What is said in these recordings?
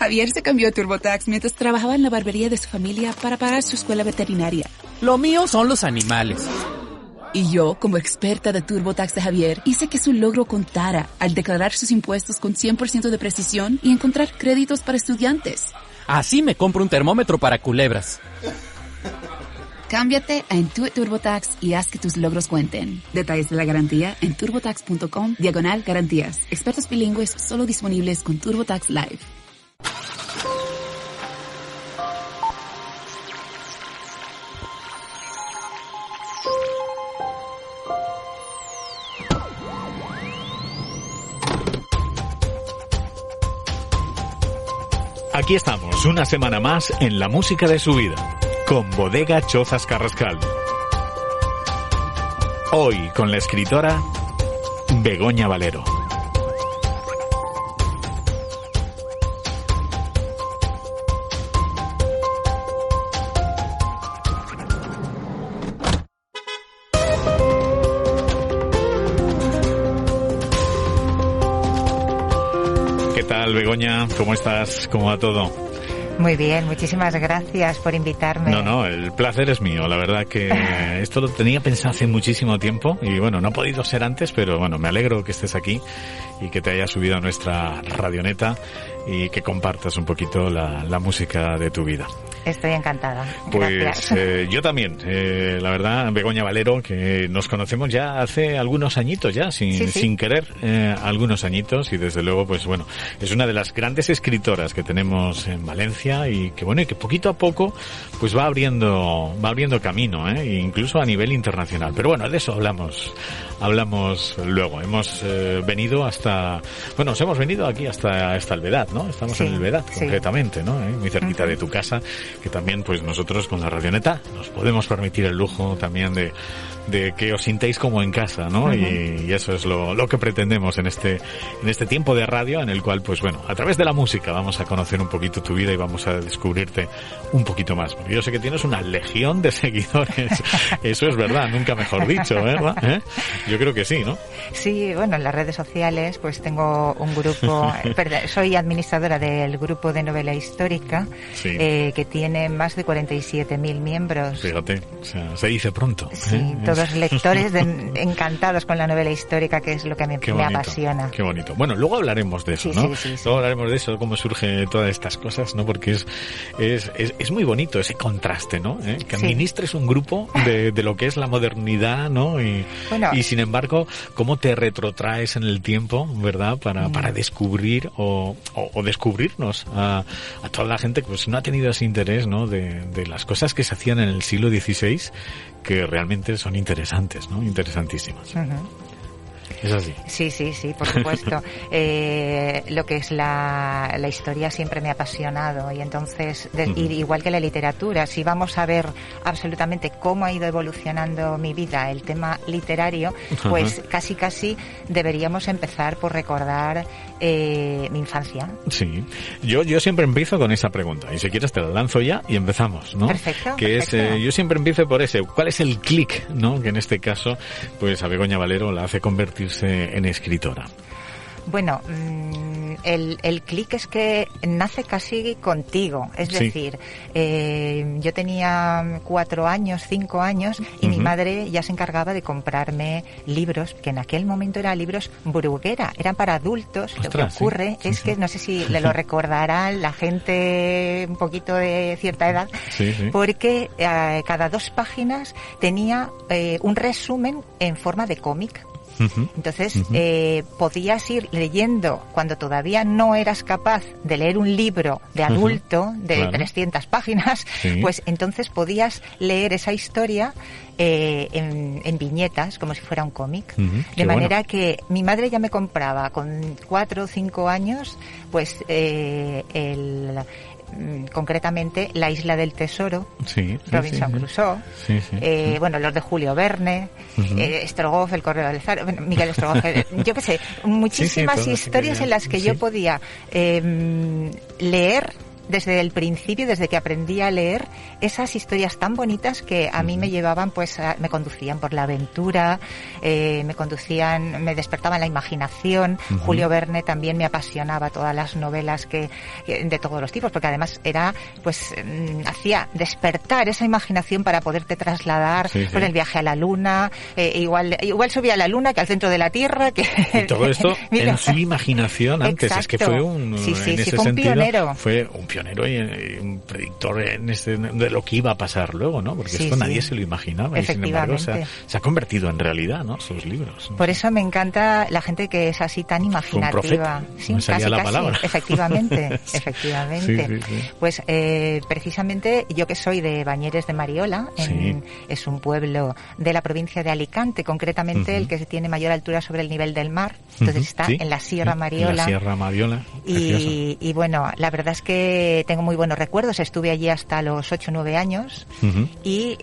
Javier se cambió a TurboTax mientras trabajaba en la barbería de su familia para pagar su escuela veterinaria. Lo mío son los animales. Y yo, como experta de TurboTax de Javier, hice que su logro contara al declarar sus impuestos con 100% de precisión y encontrar créditos para estudiantes. Así me compro un termómetro para culebras. Cámbiate a Intuit TurboTax y haz que tus logros cuenten. Detalles de la garantía en turbotax.com/garantías. Expertos bilingües solo disponibles con TurboTax Live. Aquí estamos, una semana más en la música de su vida, con Bodega Chozas Carrascal. Hoy con la escritora Begoña Valero. ¿Qué tal, Begoña? ¿Cómo estás? ¿Cómo va todo? Muy bien, muchísimas gracias por invitarme. No, el placer es mío. La verdad que esto lo tenía pensado hace muchísimo tiempo y bueno, no ha podido ser antes, pero bueno, me alegro que estés aquí y que te hayas subido a nuestra radioneta y que compartas un poquito la música de tu vida. Estoy encantada. Pues yo también, la verdad, Begoña Valero, que nos conocemos ya hace algunos añitos ya, sin querer, algunos añitos, y desde luego, pues bueno, es una de las grandes escritoras que tenemos en Valencia y que bueno, y que poquito a poco pues va abriendo camino, incluso a nivel internacional. Pero bueno, de eso hablamos luego. Hemos venido nos hemos venido aquí hasta el Vedat, ¿no? Estamos en el Vedat, concretamente, ¿no? Muy cerquita de tu casa, que también pues nosotros con la radioneta nos podemos permitir el lujo también de que os sintáis como en casa, ¿no? Uh-huh. Y eso es lo que pretendemos en este tiempo de radio, en el cual pues bueno, a través de la música vamos a conocer un poquito tu vida y vamos a descubrirte un poquito más, porque yo sé que tienes una legión de seguidores. Eso es verdad, nunca mejor dicho, ¿verdad? Yo creo que sí, ¿no? Sí, bueno, en las redes sociales pues tengo un grupo, soy administradora del grupo de novela histórica, que tiene más de 47.000 miembros. Fíjate, o sea, se dice pronto. Sí, todos lectores encantados con la novela histórica, que es lo que a mí me apasiona. Qué bonito. Bueno, luego hablaremos de eso, ¿no? Sí. Luego hablaremos de eso, cómo surge todas estas cosas, ¿no? Porque es muy bonito ese contraste, ¿no? Que administres un grupo de lo que es la modernidad, ¿no? Y sin embargo, cómo te retrotraes en el tiempo, ¿verdad? Para descubrir o descubrirnos a toda la gente que pues no ha tenido ese interés, ¿no? De las cosas que se hacían en el siglo XVI, que realmente son interesantes, ¿no? Interesantísimas. Uh-huh. Es así. Sí, por supuesto. Lo que es la historia siempre me ha apasionado y entonces, igual que la literatura, si vamos a ver absolutamente cómo ha ido evolucionando mi vida, el tema literario, pues casi deberíamos empezar por recordar mi infancia. Sí, yo siempre empiezo con esa pregunta y si quieres te la lanzo ya y empezamos, ¿no? Perfecto. Yo siempre empiezo por ese, ¿cuál es el clic, ¿no? Que en este caso, pues a Begoña Valero la hace convertirse en escritora. Bueno, el clic es que nace casi contigo, es decir, yo tenía 4 años, 5 años y mi madre ya se encargaba de comprarme libros, que en aquel momento eran libros Bruguera, eran para adultos. Ostras, lo que ocurre es que, no sé si le lo recordarán la gente un poquito de cierta edad, porque cada 2 páginas tenía un resumen en forma de cómic. Entonces podías ir leyendo cuando todavía no eras capaz de leer un libro de adulto de 300 páginas, pues entonces podías leer esa historia en viñetas, como si fuera un cómic. De manera que mi madre ya me compraba con 4 o 5 años pues concretamente La Isla del Tesoro, Robinson Crusoe, los de Julio Verne, Strogoff, El Correo del Zar, Miguel Strogoff, yo qué sé, muchísimas historias en las que yo podía leer desde el principio, desde que aprendí a leer, esas historias tan bonitas que a mí me llevaban, pues, me conducían por la aventura, me despertaban la imaginación. Julio Verne también me apasionaba, todas las novelas de todos los tipos, porque además hacía despertar esa imaginación para poderte trasladar por el viaje a la luna, igual subía a la luna que al centro de la Tierra, y todo esto en su imaginación antes. Exacto. Es que fue un pionero. Fue un pionero y un predictor de lo que iba a pasar luego, ¿no? Porque esto nadie se lo imaginaba y sin embargo se ha convertido en realidad, ¿no? Sus libros, ¿no? Por eso me encanta la gente que es así tan imaginativa. Sí, casi, la palabra. Efectivamente. Sí. Pues precisamente yo que soy de Bañeres de Mariola, es un pueblo de la provincia de Alicante, concretamente el que tiene mayor altura sobre el nivel del mar. Entonces está en la Sierra Mariola. En la Sierra Mariola. Y bueno, la verdad es que tengo muy buenos recuerdos. Estuve allí hasta los 8 o 9 años y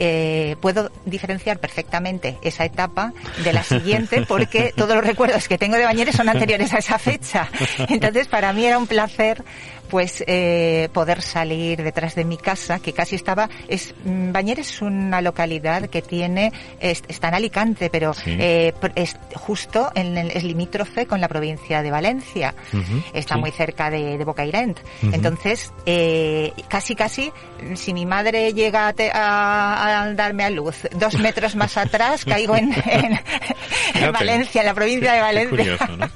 puedo diferenciar perfectamente esa etapa de la siguiente porque todos los recuerdos que tengo de Bañeres son anteriores a esa fecha. Entonces, para mí era un placer pues poder salir detrás de mi casa, que casi estaba... Bañeres es una localidad que está en Alicante, pero es justo es limítrofe con la provincia de Valencia. Está muy cerca de Bocairent. Entonces, casi, si mi madre llega a darme a luz 2 metros más atrás, caigo en Valencia, en la provincia de Valencia. Qué curioso, ¿no?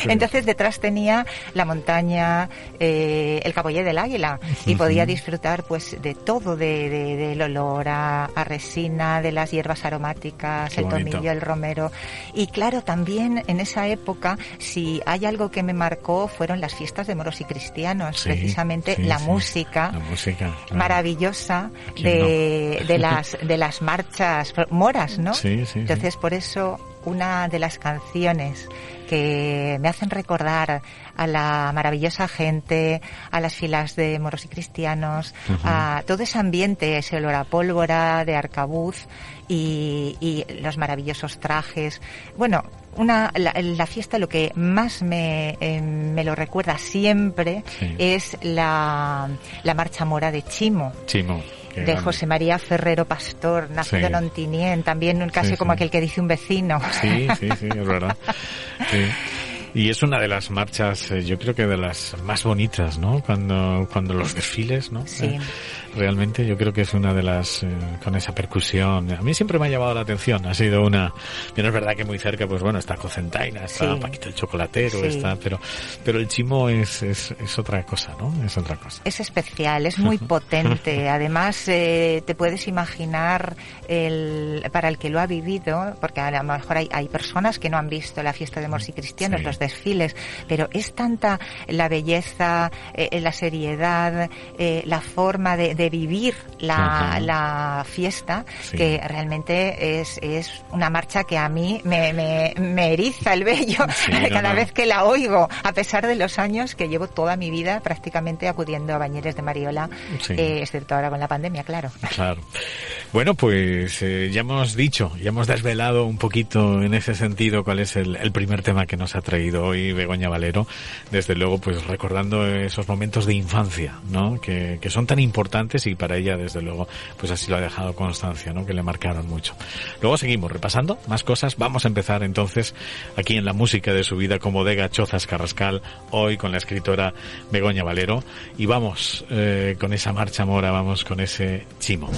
Entonces detrás tenía la montaña, el Cabollé del Águila, y podía disfrutar pues de todo, del olor a resina, de las hierbas aromáticas, el tomillo, el romero. Y claro, también en esa época, si hay algo que me marcó, fueron las fiestas de moros y cristianos, precisamente la música claro, maravillosa de las marchas moras, ¿no? Entonces por eso una de las canciones que me hacen recordar a la maravillosa gente, a las filas de moros y cristianos, a todo ese ambiente, ese olor a pólvora de arcabuz y los maravillosos trajes. Bueno, la fiesta, lo que más me lo recuerda siempre es la marcha mora de Chimo. De José María Ferrero Pastor, nacido en Ontinyent, también casi como aquel que dice un vecino. Sí, es verdad. Y es una de las marchas, yo creo que de las más bonitas, ¿no? Cuando los desfiles, ¿no? Realmente yo creo que es una de las, con esa percusión. A mí siempre me ha llamado la atención. Ha sido una, bien, es verdad que muy cerca, pues bueno, está Cocentaina, está Paquito el Chocolatero, está, pero el Chimo es otra cosa, ¿no? Es otra cosa. Es especial, es muy potente. Además, te puedes imaginar para el que lo ha vivido, porque a lo mejor hay personas que no han visto la fiesta de moros y cristianos, los desfiles, pero es tanta la belleza, la seriedad, la forma de vivir la fiesta, que realmente es una marcha que a mí me eriza el vello cada vez que la oigo, a pesar de los años que llevo toda mi vida prácticamente acudiendo a Bañeres de Mariola, excepto ahora con la pandemia, claro. Bueno, pues ya hemos desvelado un poquito en ese sentido cuál es el primer tema que nos ha traído hoy Begoña Valero, desde luego pues recordando esos momentos de infancia, ¿no? Que son tan importantes y para ella desde luego pues así lo ha dejado constancia, ¿no? Que le marcaron mucho. Luego seguimos repasando más cosas. Vamos a empezar entonces aquí en la música de su vida con Bodega Chozas Carrascal, hoy con la escritora Begoña Valero, y vamos con esa marcha mora, vamos con ese Chimo.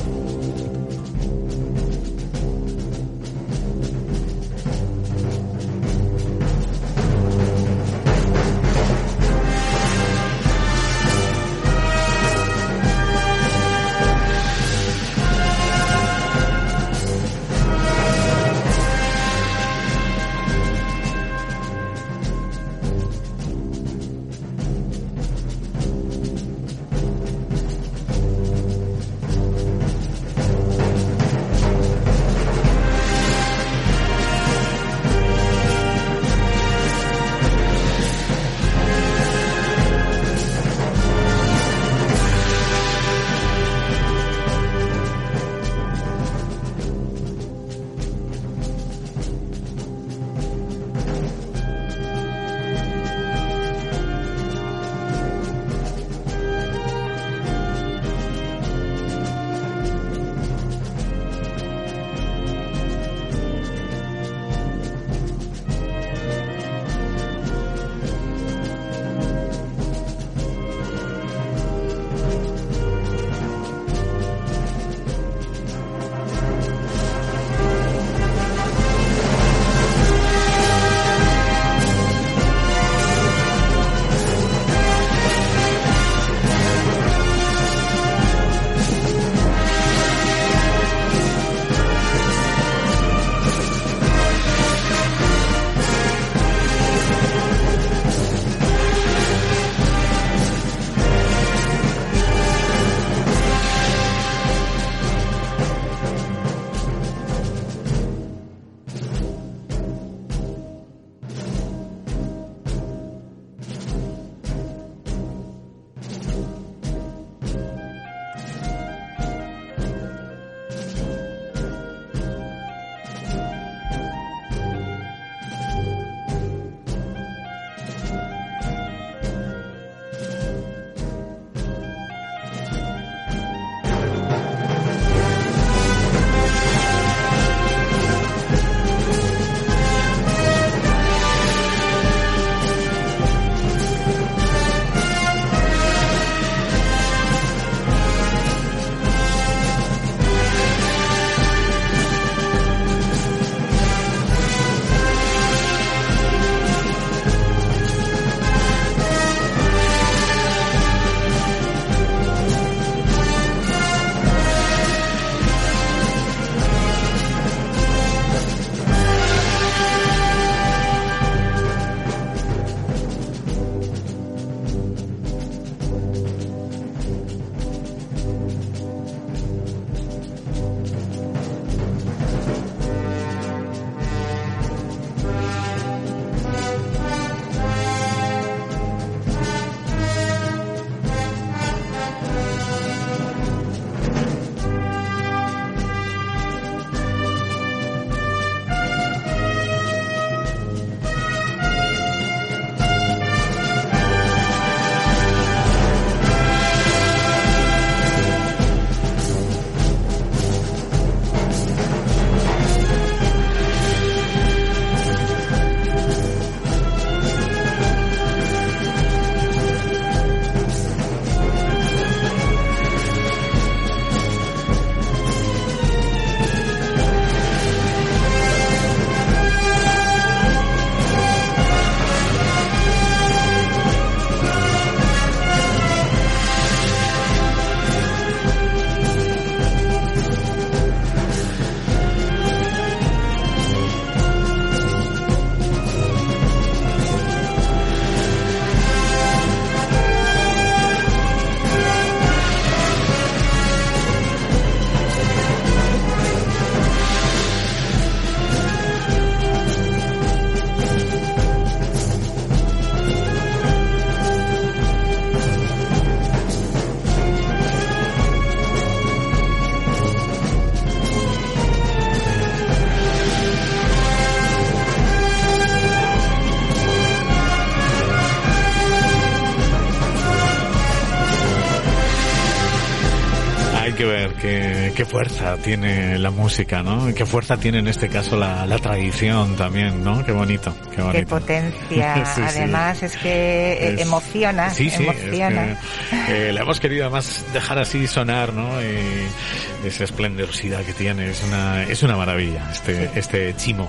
que ver qué fuerza tiene la música, ¿no? Qué fuerza tiene en este caso la tradición también, ¿no? Qué bonito, qué bonito. Qué potencia. Sí, además es que emociona. Sí, emociona. Es que, la hemos querido además dejar así sonar, ¿no? Y esa esplendorosidad que tiene, es una maravilla este Chimo.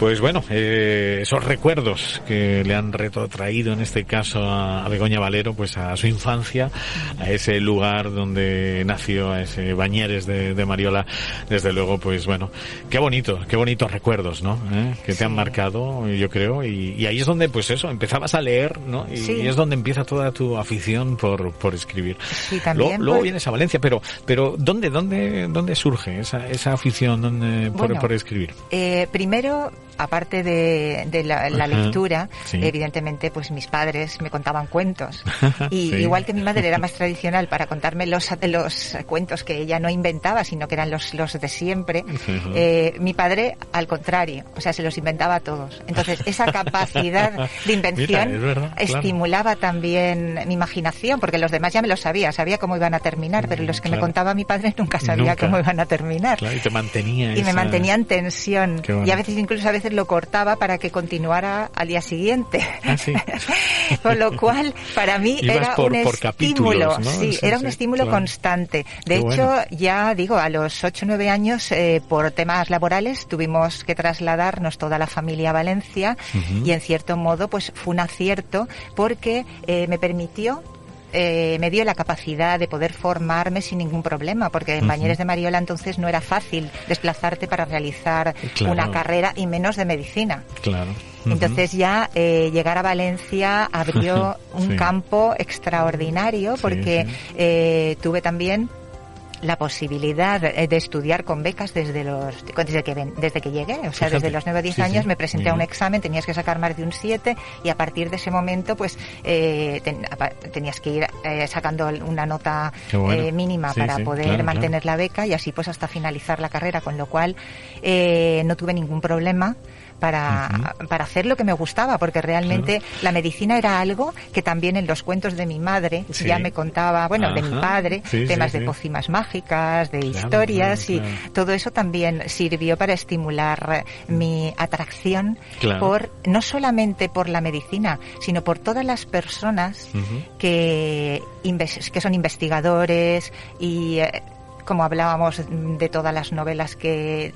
Pues bueno, esos recuerdos que le han retrotraído en este caso a Begoña Valero, pues a su infancia, a ese lugar donde nació, a ese Bañeres de Mariola, desde luego, pues bueno, qué bonitos recuerdos, ¿no? Que te han marcado, yo creo, y ahí es donde, pues eso, empezabas a leer, ¿no? Y es donde empieza toda tu afición por escribir. Sí, también. Luego vienes a Valencia, pero ¿dónde surge esa afición por escribir? Primero, aparte de la lectura, evidentemente, pues mis padres me contaban cuentos. Y igual que mi madre era más tradicional para contarme los cuentos que ella no inventaba, sino que eran los de siempre, mi padre, al contrario, o sea, se los inventaba a todos. Entonces, esa capacidad de invención estimulaba también mi imaginación, porque los demás ya me lo sabía cómo iban a terminar, pero los que me contaba mi padre nunca sabía cómo iban a terminar. Claro, y te mantenía. Y me mantenía en tensión. Y a veces lo cortaba para que continuara al día siguiente. Con lo cual, para mí era un estímulo, ¿no? Era un estímulo constante. De hecho, ya digo, a los 8 o 9 años, por temas laborales, tuvimos que trasladarnos toda la familia a Valencia, y en cierto modo, pues fue un acierto, porque me permitió me dio la capacidad de poder formarme sin ningún problema, porque en Bañeres de Mariola entonces no era fácil desplazarte para realizar una carrera, y menos de medicina. Entonces ya llegar a Valencia abrió un campo extraordinario, porque tuve también la posibilidad de estudiar con becas desde que llegué, o sea, desde los 9 o 10 años me presenté a un examen, tenías que sacar más de un 7, y a partir de ese momento pues tenías que ir sacando una nota mínima para poder mantener la beca, y así pues hasta finalizar la carrera, con lo cual no tuve ningún problema para hacer lo que me gustaba, porque realmente la medicina era algo que también en los cuentos de mi madre ya me contaba, de mi padre, temas de pócimas mágicas, de historias, y todo eso también sirvió para estimular mi atracción no solamente por la medicina, sino por todas las personas que son investigadores y como hablábamos de todas las novelas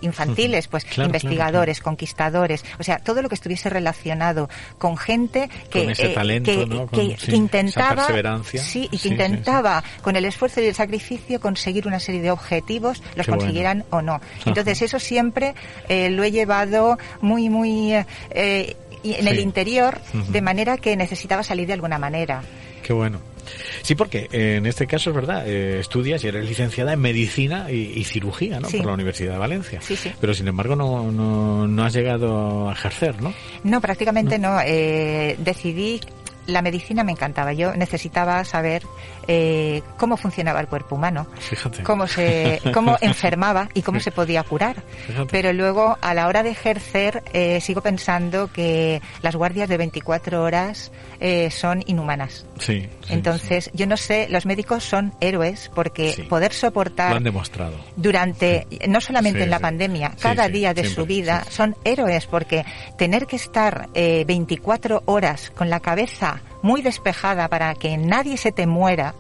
infantiles, pues investigadores, conquistadores, o sea, todo lo que estuviese relacionado con gente que con ese talento, ¿no? que intentaba, esa perseverancia. Que intentaba con el esfuerzo y el sacrificio conseguir una serie de objetivos, los consiguieran o no. Entonces eso siempre lo he llevado muy en el interior, de manera que necesitaba salir de alguna manera. Qué bueno. Sí, porque en este caso es verdad, estudias y eres licenciada en medicina y cirugía, ¿no? Por la Universidad de Valencia. Pero sin embargo no has llegado a ejercer, ¿no? No, prácticamente no. Decidí. La medicina me encantaba. Yo necesitaba saber cómo funcionaba el cuerpo humano, cómo enfermaba y cómo se podía curar. Pero luego, a la hora de ejercer, sigo pensando que las guardias de 24 horas son inhumanas. Entonces, yo no sé, los médicos son héroes, porque poder soportar... Lo han demostrado. Durante, no solamente en la pandemia, cada día de su vida, son héroes, porque tener que estar 24 horas con la cabeza muy despejada para que nadie se te muera,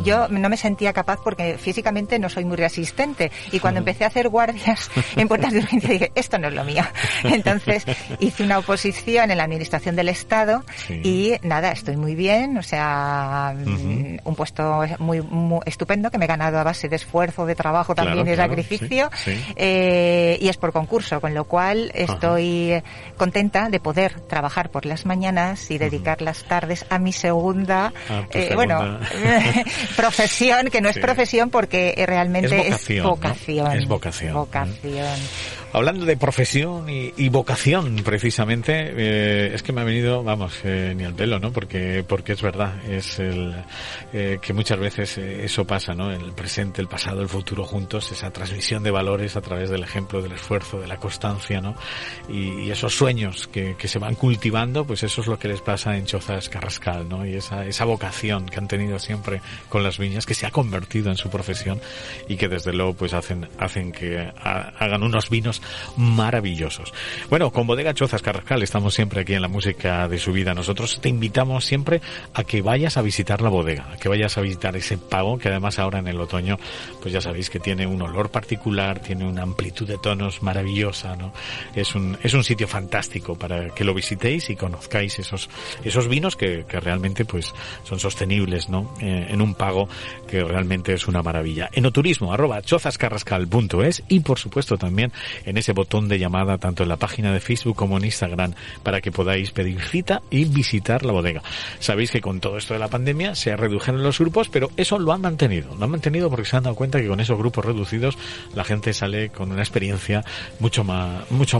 yo no me sentía capaz, porque físicamente no soy muy resistente, y cuando empecé a hacer guardias en puertas de urgencia dije, esto no es lo mío. Entonces hice una oposición en la Administración del Estado y nada, estoy muy bien, o sea, un puesto muy estupendo que me he ganado a base de esfuerzo, de trabajo también y sacrificio, y es por concurso, con lo cual estoy contenta de poder trabajar por las mañanas y dedicar las tardes a mi segunda profesión, que no es profesión, porque realmente es vocación. Es vocación. Hablando de profesión y vocación, precisamente, es que me ha venido, ni al pelo, ¿no? Porque es verdad, es que muchas veces eso pasa, ¿no? El presente, el pasado, el futuro juntos, esa transmisión de valores a través del ejemplo, del esfuerzo, de la constancia, ¿no? Y esos sueños que se van cultivando, pues eso es lo que les pasa en Chozas Carrascal, ¿no? Y esa vocación que han tenido siempre con las viñas, que se ha convertido en su profesión y que desde luego pues hacen que hagan unos vinos maravillosos. Bueno, con Bodega Chozas Carrascal estamos siempre aquí en la música de su vida. Nosotros te invitamos siempre a que vayas a visitar la bodega, a que vayas a visitar ese pago, que además ahora en el otoño, pues ya sabéis que tiene un olor particular, tiene una amplitud de tonos maravillosa, ¿no? Es un sitio fantástico para que lo visitéis y conozcáis esos vinos que realmente pues son sostenibles, ¿no? En un pago que realmente es una maravilla. Enoturismo, @chozascarrascal.es y por supuesto también en ese botón de llamada tanto en la página de Facebook como en Instagram para que podáis pedir cita y visitar la bodega. Sabéis que con todo esto de la pandemia se redujeron los grupos, pero eso lo han mantenido porque se han dado cuenta que con esos grupos reducidos la gente sale con una experiencia mucho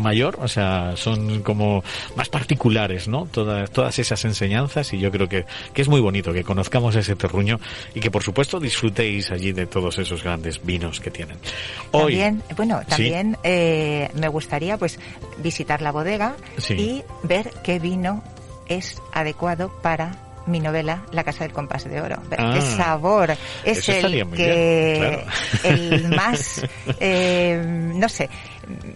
mayor, o sea, son como más particulares, ¿no? Todas esas enseñanzas, y yo creo que es muy bonito que conozcamos ese terruño y que por supuesto disfrutéis allí de todos esos grandes vinos que tienen. Hoy, también me gustaría pues visitar la bodega y ver qué vino es adecuado para mi novela La Casa del Compás de Oro. ¿Qué sabor es el que el más no sé,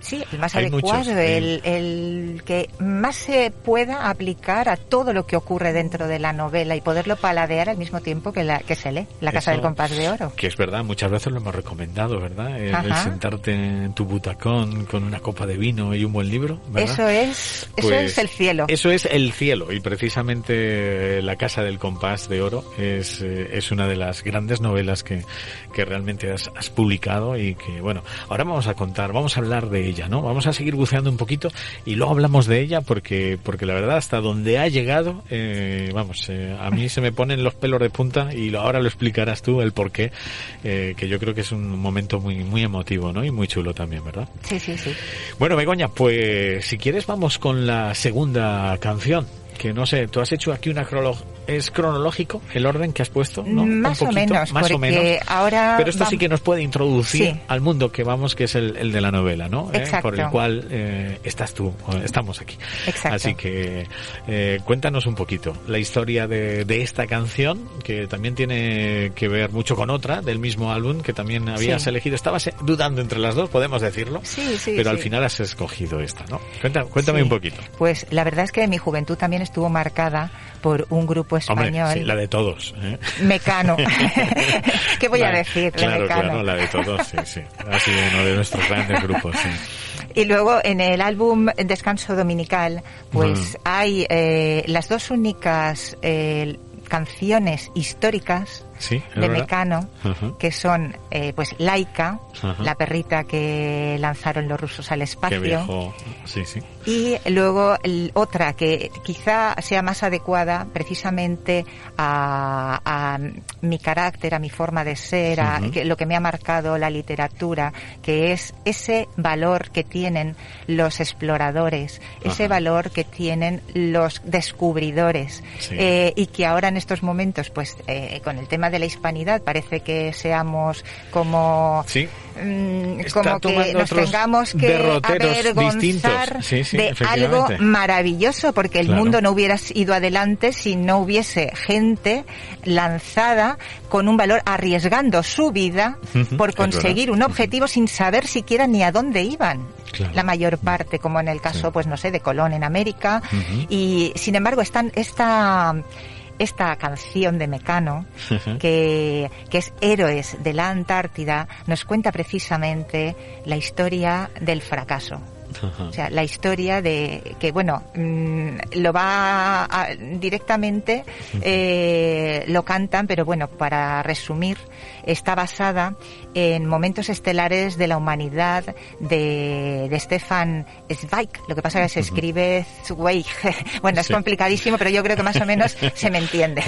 sí, el más adecuado, el que más se pueda aplicar a todo lo que ocurre dentro de la novela y poderlo paladear al mismo tiempo que se lee La Casa del Compás de Oro? Que es verdad, muchas veces lo hemos recomendado, ¿verdad? El sentarte en tu butacón con una copa de vino y un buen libro, ¿verdad? Eso es el cielo. Eso es el cielo, y precisamente La Casa del Compás de Oro es una de las grandes novelas que realmente has publicado, y que, bueno, ahora vamos a hablar de ella, ¿no? Vamos a seguir buceando un poquito y luego hablamos de ella porque la verdad hasta donde ha llegado, a mí se me ponen los pelos de punta, y ahora lo explicarás tú el porqué, que yo creo que es un momento muy, muy emotivo, ¿no? Y muy chulo también, ¿verdad? Sí. Bueno, Begoña, pues si quieres vamos con la segunda canción. Que no sé, tú has hecho aquí ¿es cronológico el orden que has puesto? ¿No? Más o menos, ahora... Pero esto sí que nos puede introducir al mundo que es el de la novela, ¿no? Por el cual estamos aquí. Exacto. Así que cuéntanos un poquito la historia de esta canción, que también tiene que ver mucho con otra del mismo álbum que también habías elegido. Estabas dudando entre las dos, podemos decirlo. Sí. Pero al final has escogido esta, ¿no? Cuéntame un poquito. Pues la verdad es que mi juventud también estuvo marcada por un grupo español. Hombre, sí, la de todos, ¿eh? Mecano. ¿Qué voy a decir? Claro, la de todos, sí. Ha sido uno de nuestros grandes grupos, sí. Y luego en el álbum Descanso Dominical, pues hay las dos únicas canciones históricas de Mecano, que son pues Laika, la perrita que lanzaron los rusos al espacio. Qué viejo. Sí. Y luego otra que quizá sea más adecuada precisamente a mi carácter, a mi forma de ser, a lo que me ha marcado la literatura, que es ese valor que tienen los exploradores, ese valor que tienen los descubridores, y que ahora en estos momentos, pues con el tema de la hispanidad parece que seamos como como que nos tengamos que avergonzar de algo maravilloso, porque el mundo no hubiera ido adelante si no hubiese gente lanzada con un valor, arriesgando su vida por conseguir un objetivo sin saber siquiera ni a dónde iban. La mayor parte, como en el caso, pues no sé, de Colón en América, y sin embargo esta canción de Mecano, que es Héroes de la Antártida, nos cuenta precisamente la historia del fracaso. O sea, la historia de que, bueno, lo va directamente, lo cantan, pero bueno, para resumir, está basada en momentos estelares de la humanidad de Stefan Zweig. Lo que pasa es que se escribe Zweig. Bueno, es complicadísimo, pero yo creo que más o menos se me entiende.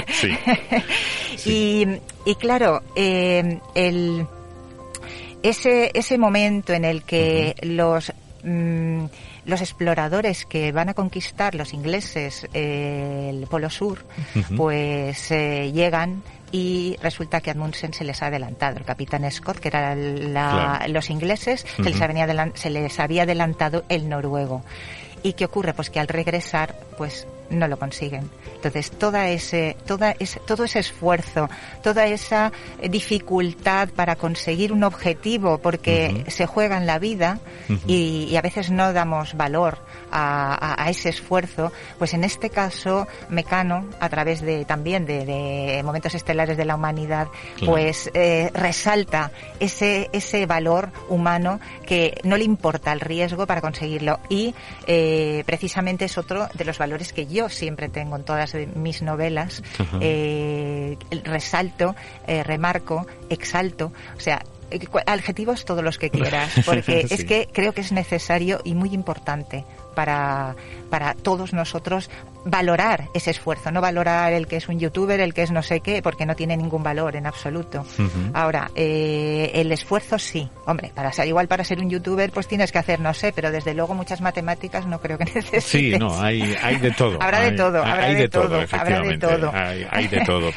Y claro, ese momento en el que los los exploradores que van a conquistar los ingleses el Polo Sur, pues llegan y resulta que Amundsen se les ha adelantado. El capitán Scott, que era los ingleses, se les había adelantado el noruego. ¿Y qué ocurre? Pues que al regresar, pues no lo consiguen. Entonces, todo ese esfuerzo, toda esa dificultad para conseguir un objetivo, porque se juega en la vida y a veces no damos valor a ese esfuerzo, pues en este caso Mecano, a través también de Momentos Estelares de la Humanidad, pues resalta ese valor humano que no le importa el riesgo para conseguirlo, y precisamente es otro de los valores que yo siempre tengo en todas mis novelas. Resalto, remarco, exalto, o sea, adjetivos todos los que quieras, porque es que creo que es necesario y muy importante para todos nosotros valorar ese esfuerzo, no valorar el que es un youtuber, el que es no sé qué, porque no tiene ningún valor en absoluto. Ahora, el esfuerzo sí, hombre, para ser un youtuber pues tienes que hacer, no sé, pero desde luego muchas matemáticas no creo que necesites. Sí, no, hay de todo. Habrá de todo, efectivamente. Hay de todo,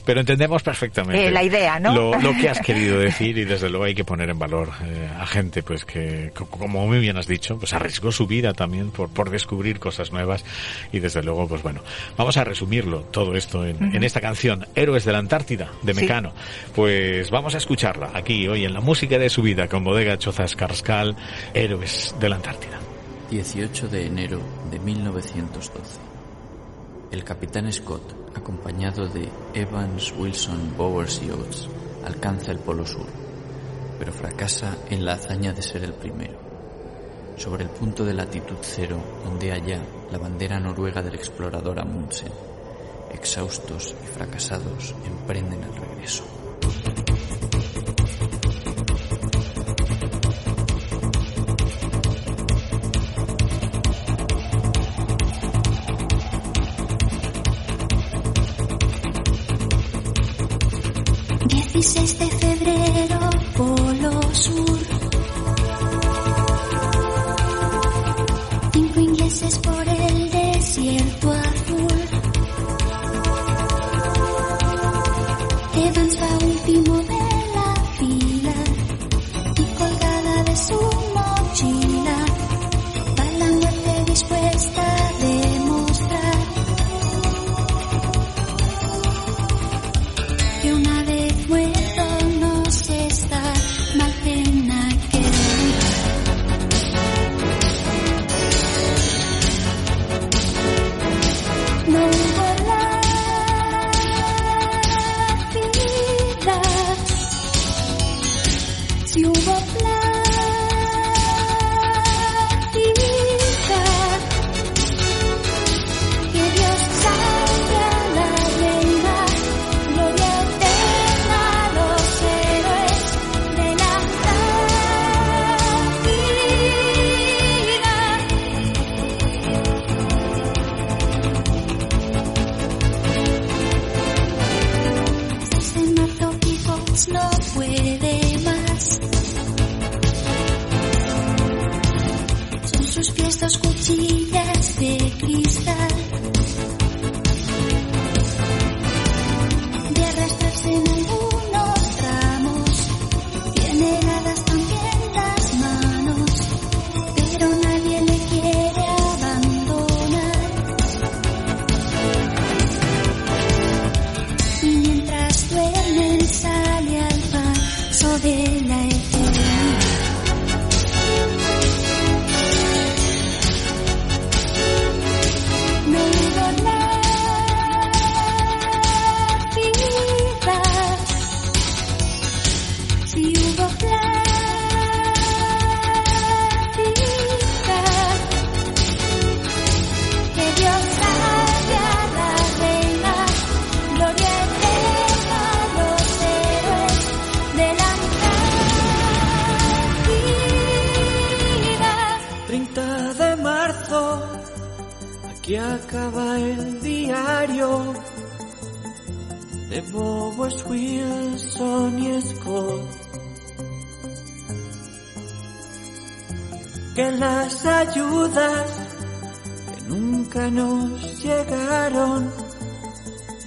pero entendemos perfectamente la idea, ¿no? Lo que has querido decir, y desde luego hay que poner en valor a gente pues que, como muy bien has dicho, pues arriesgó su vida también por descubrir cosas nuevas, y desde luego, pues bueno, vamos a resumirlo todo esto en esta canción, Héroes de la Antártida, de Mecano. Pues vamos a escucharla aquí hoy en La Música de su Vida con Bodega Chozas Carrascal, Héroes de la Antártida. 18 de enero de 1912. El capitán Scott, acompañado de Evans, Wilson, Bowers y Oates, alcanza el Polo Sur, pero fracasa en la hazaña de ser el primero. Sobre el punto de latitud cero, ondea ya la bandera noruega del explorador Amundsen. Exhaustos y fracasados, emprenden el regreso. De febrero, Polo Sur. 5 ingleses por el desierto azul. Evans va último de la fila y colgada de su mochila va la muerte dispuesta a demostrar que una vez muerto no se está mal pena que no hubo la vida, si hubo plática, que Dios salve a la reina, gloria eterna a los héroes de la Antártida. Se mató y Fox no puede más. Son sus pies 2 cuchillas de cristal, de arrastrarse en algunos tramos, tiene heladas también las manos, pero nadie le quiere abandonar. Y mientras duermen sale al paso de la eternidad. No hubo la vida, si hubo plática, que Dios salve a la reina, gloria eterna a los héroes de la Antártida. 30 de marzo, aquí acaba el diario de Bowers, Wilson y Scott. que las ayudas que nunca nos llegaron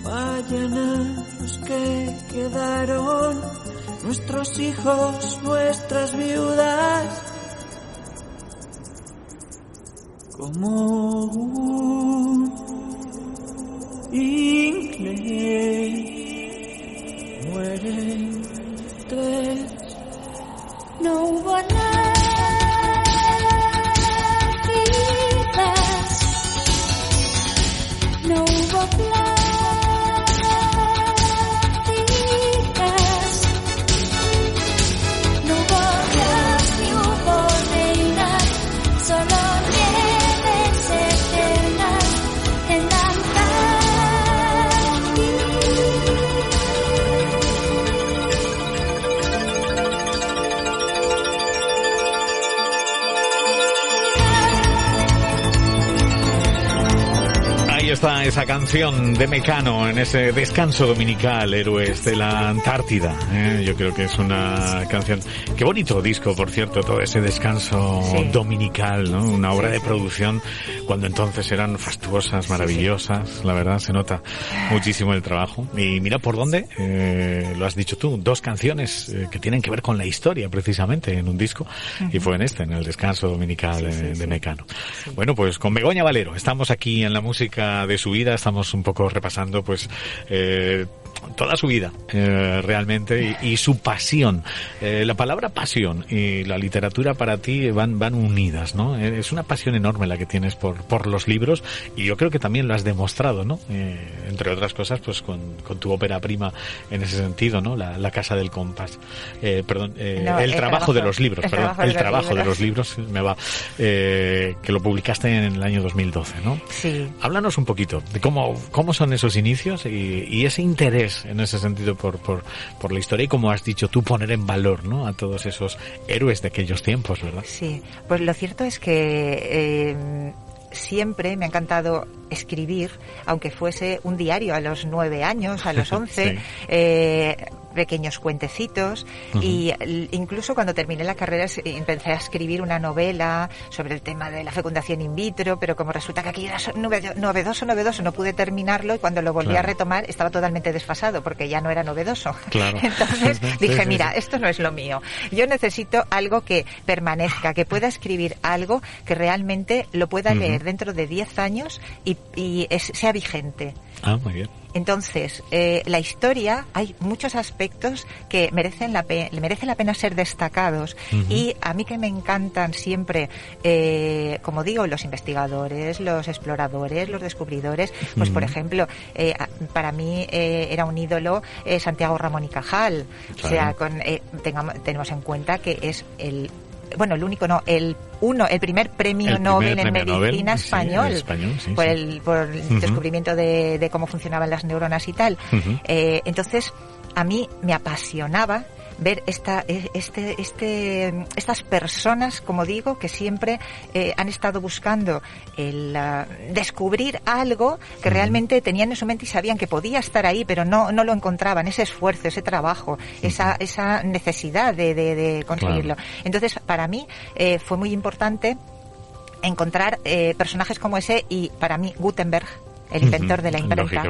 vayan a los que quedaron, nuestros hijos, nuestras viudas, como un inglés. Mueren 3. No hubo lágrimas, no hubo pláticas, no hubo dios ni hubo reina, solo nieves eternas en la Está esa canción de Mecano en ese descanso dominical, Héroes de la Antártida. Yo creo que es una canción. Qué bonito disco, por cierto, todo ese descanso dominical, ¿no? Una obra de producción cuando entonces eran fastuosas, maravillosas. La verdad, se nota muchísimo el trabajo. Y mira por dónde, lo has dicho tú, 2 canciones que tienen que ver con la historia, precisamente, en un disco. Y fue en el descanso dominical de Mecano. Bueno, pues con Begoña Valero estamos aquí en la música de su vida, estamos un poco repasando pues toda su vida realmente y su pasión. La palabra pasión y la literatura para ti van unidas, ¿no? Es una pasión enorme la que tienes por los libros y yo creo que también lo has demostrado, ¿no? Entre otras cosas pues con tu ópera prima en ese sentido, ¿no? La Casa del Compás. El trabajo de los libros, el trabajo de los libros que lo publicaste en el año 2012, ¿no? Sí. Háblanos un poquito de cómo son esos inicios y ese interés en ese sentido por la historia y, como has dicho tú, poner en valor, ¿no? A todos esos héroes de aquellos tiempos, ¿verdad? Sí, pues lo cierto es que siempre me ha encantado escribir, aunque fuese un diario a los 9 años, a los 11, pequeños cuentecitos, y incluso cuando terminé la carrera empecé a escribir una novela sobre el tema de la fecundación in vitro, pero como resulta que aquí era novedoso, no pude terminarlo, y cuando lo volví a retomar estaba totalmente desfasado porque ya no era novedoso. Claro. Entonces dije, mira, esto no es lo mío. Yo necesito algo que permanezca, que pueda escribir algo que realmente lo pueda leer dentro de 10 años y sea vigente. Ah, muy bien. Entonces, la historia, hay muchos aspectos que merece la pena ser destacados, y a mí que me encantan siempre, como digo, los investigadores, los exploradores, los descubridores, pues por ejemplo, para mí era un ídolo Santiago Ramón y Cajal. Claro. O sea, tenemos en cuenta que es el primer premio Nobel en medicina español, por el descubrimiento de cómo funcionaban las neuronas y tal. Entonces, a mí me apasionaba ver estas personas, como digo, que siempre han estado buscando el descubrir algo que realmente tenían en su mente y sabían que podía estar ahí, pero no lo encontraban, ese esfuerzo, ese trabajo, esa necesidad de conseguirlo. Claro. Entonces, para mí fue muy importante encontrar personajes como ese, y para mí Gutenberg, el inventor de la imprenta,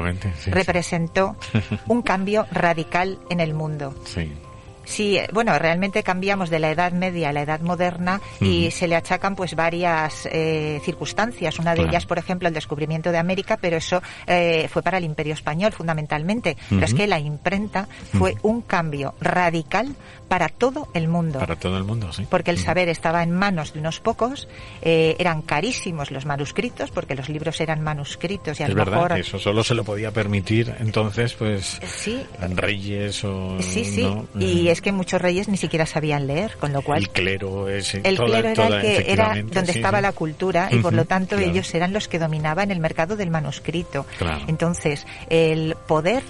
representó un cambio radical en el mundo. Sí. Sí, bueno, realmente cambiamos de la Edad Media a la Edad Moderna y se le achacan pues varias circunstancias. Una de ellas, por ejemplo, el descubrimiento de América, pero eso fue para el Imperio Español fundamentalmente. Pero es que la imprenta fue un cambio radical para todo el mundo. Para todo el mundo, sí. Porque el saber estaba en manos de unos pocos, eran carísimos los manuscritos, porque los libros eran manuscritos y a lo mejor... Es verdad, eso solo se lo podía permitir entonces, pues, reyes o... Sí, ¿no? Y es que muchos reyes ni siquiera sabían leer, con lo cual... El clero era donde estaba la cultura, y por lo tanto ellos eran los que dominaban el mercado del manuscrito. Claro. Entonces, el poder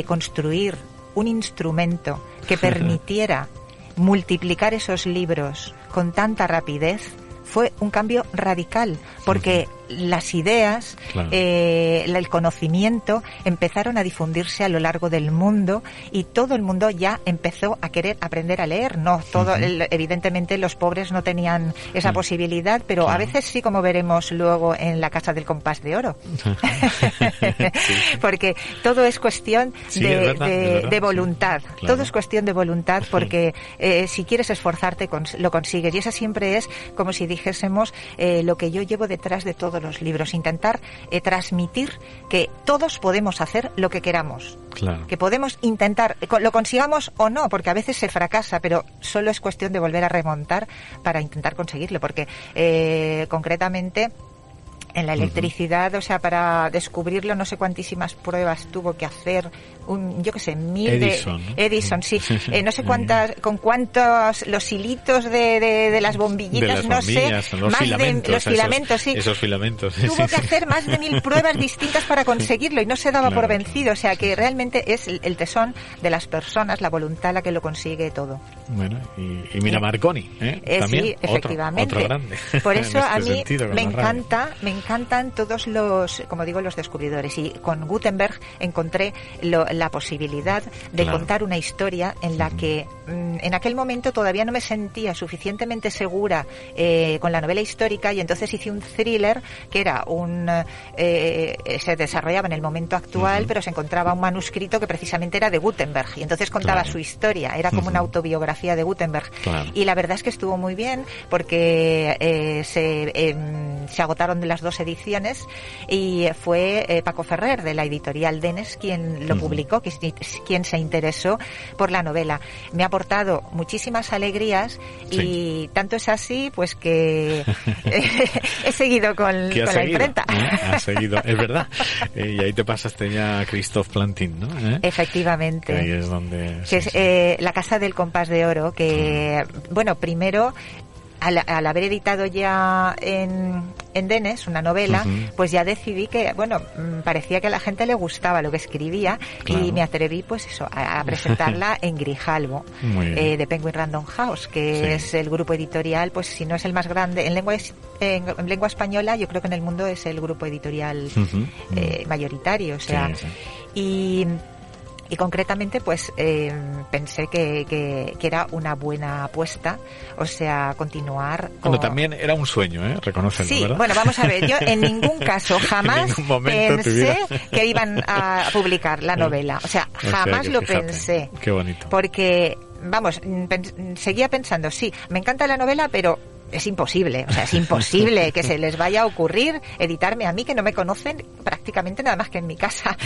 construir un instrumento que permitiera multiplicar esos libros con tanta rapidez fue un cambio radical, porque las ideas, claro, el conocimiento empezaron a difundirse a lo largo del mundo y todo el mundo ya empezó a querer aprender a leer. No todo, evidentemente los pobres no tenían esa posibilidad, pero a veces sí, como veremos luego en la Casa del Compás de Oro. Porque todo es cuestión de voluntad. Claro. Todo es cuestión de voluntad, porque si quieres esforzarte lo consigues. Y esa siempre es, como si dijésemos, lo que yo llevo detrás de todos los libros, intentar transmitir que todos podemos hacer lo que queramos. Claro. Que podemos intentar, lo consigamos o no, porque a veces se fracasa, pero solo es cuestión de volver a remontar para intentar conseguirlo, porque concretamente en la electricidad, o sea, para descubrirlo no sé cuantísimas pruebas tuvo que hacer, yo qué sé, Edison, sí. No sé con cuántos, los hilitos de las bombillitas, no sé, los filamentos, sí. Esos filamentos. Tuvo que hacer más de 1000 pruebas distintas para conseguirlo y no se daba por vencido. O sea, que realmente es el tesón de las personas, la voluntad la que lo consigue todo. Bueno, y mira Marconi, también, sí, efectivamente. Otro grande. Por eso a mí me encantan todos los, como digo, los descubridores. Y con Gutenberg encontré la posibilidad de contar una historia en la que en aquel momento todavía no me sentía suficientemente segura con la novela histórica, y entonces hice un thriller que era se desarrollaba en el momento actual, pero se encontraba un manuscrito que precisamente era de Gutenberg, y entonces contaba su historia, era como una autobiografía de Gutenberg. Y la verdad es que estuvo muy bien, porque se agotaron de las 2 ediciones, y fue Paco Ferrer, de la editorial Denes, quien lo publicó, quien se interesó por la novela. Me ha aportado muchísimas alegrías, y tanto es así, pues que he seguido con la imprenta. Has seguido, es verdad. Y ahí te pasaste ya a Christophe Plantin, ¿no? Efectivamente. Que ahí es donde... es la Casa del Compás de Oro, que, bueno, primero, al haber editado ya en Denes una novela, pues ya decidí que, bueno, parecía que a la gente le gustaba lo que escribía, y me atreví, pues eso, a presentarla en Grijalbo, de Penguin Random House, que es el grupo editorial, pues si no es el más grande, en lengua española, yo creo que en el mundo es el grupo editorial mayoritario, o sea, y concretamente pues pensé que era una buena apuesta, o sea, continuar con... Bueno, también era un sueño, reconócelo, sí, ¿verdad? Bueno, vamos a ver, yo en ningún caso jamás pensé que iban a publicar la novela, o sea, jamás lo pensé. Qué bonito. Porque, vamos, seguía pensando, sí, me encanta la novela, pero es imposible, o sea, es imposible que se les vaya a ocurrir editarme a mí, que no me conocen prácticamente nada más que en mi casa.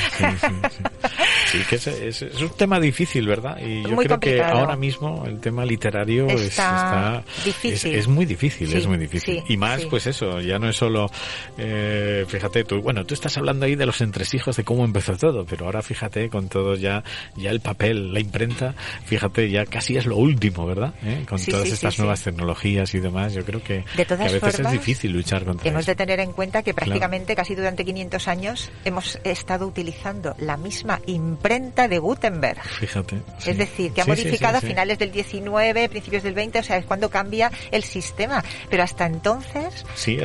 Sí, que es un tema difícil, ¿verdad? Y yo muy creo complicado. Que ahora mismo el tema literario está difícil. Es muy difícil, es muy difícil. Sí, y más, pues eso, ya no es solo, fíjate, tú estás hablando ahí de los entresijos de cómo empezó todo, pero ahora fíjate, con todo ya el papel, la imprenta, fíjate, ya casi es lo último, ¿verdad? Con todas estas nuevas tecnologías y demás, yo creo que a veces formas, es difícil luchar contra eso. Hemos de tener en cuenta que prácticamente casi durante 500 años hemos estado utilizando la misma imprenta de Gutenberg. Fíjate. Sí. Es decir, que ha modificado a finales del 19, principios del 20, o sea, es cuando cambia el sistema. Pero hasta entonces se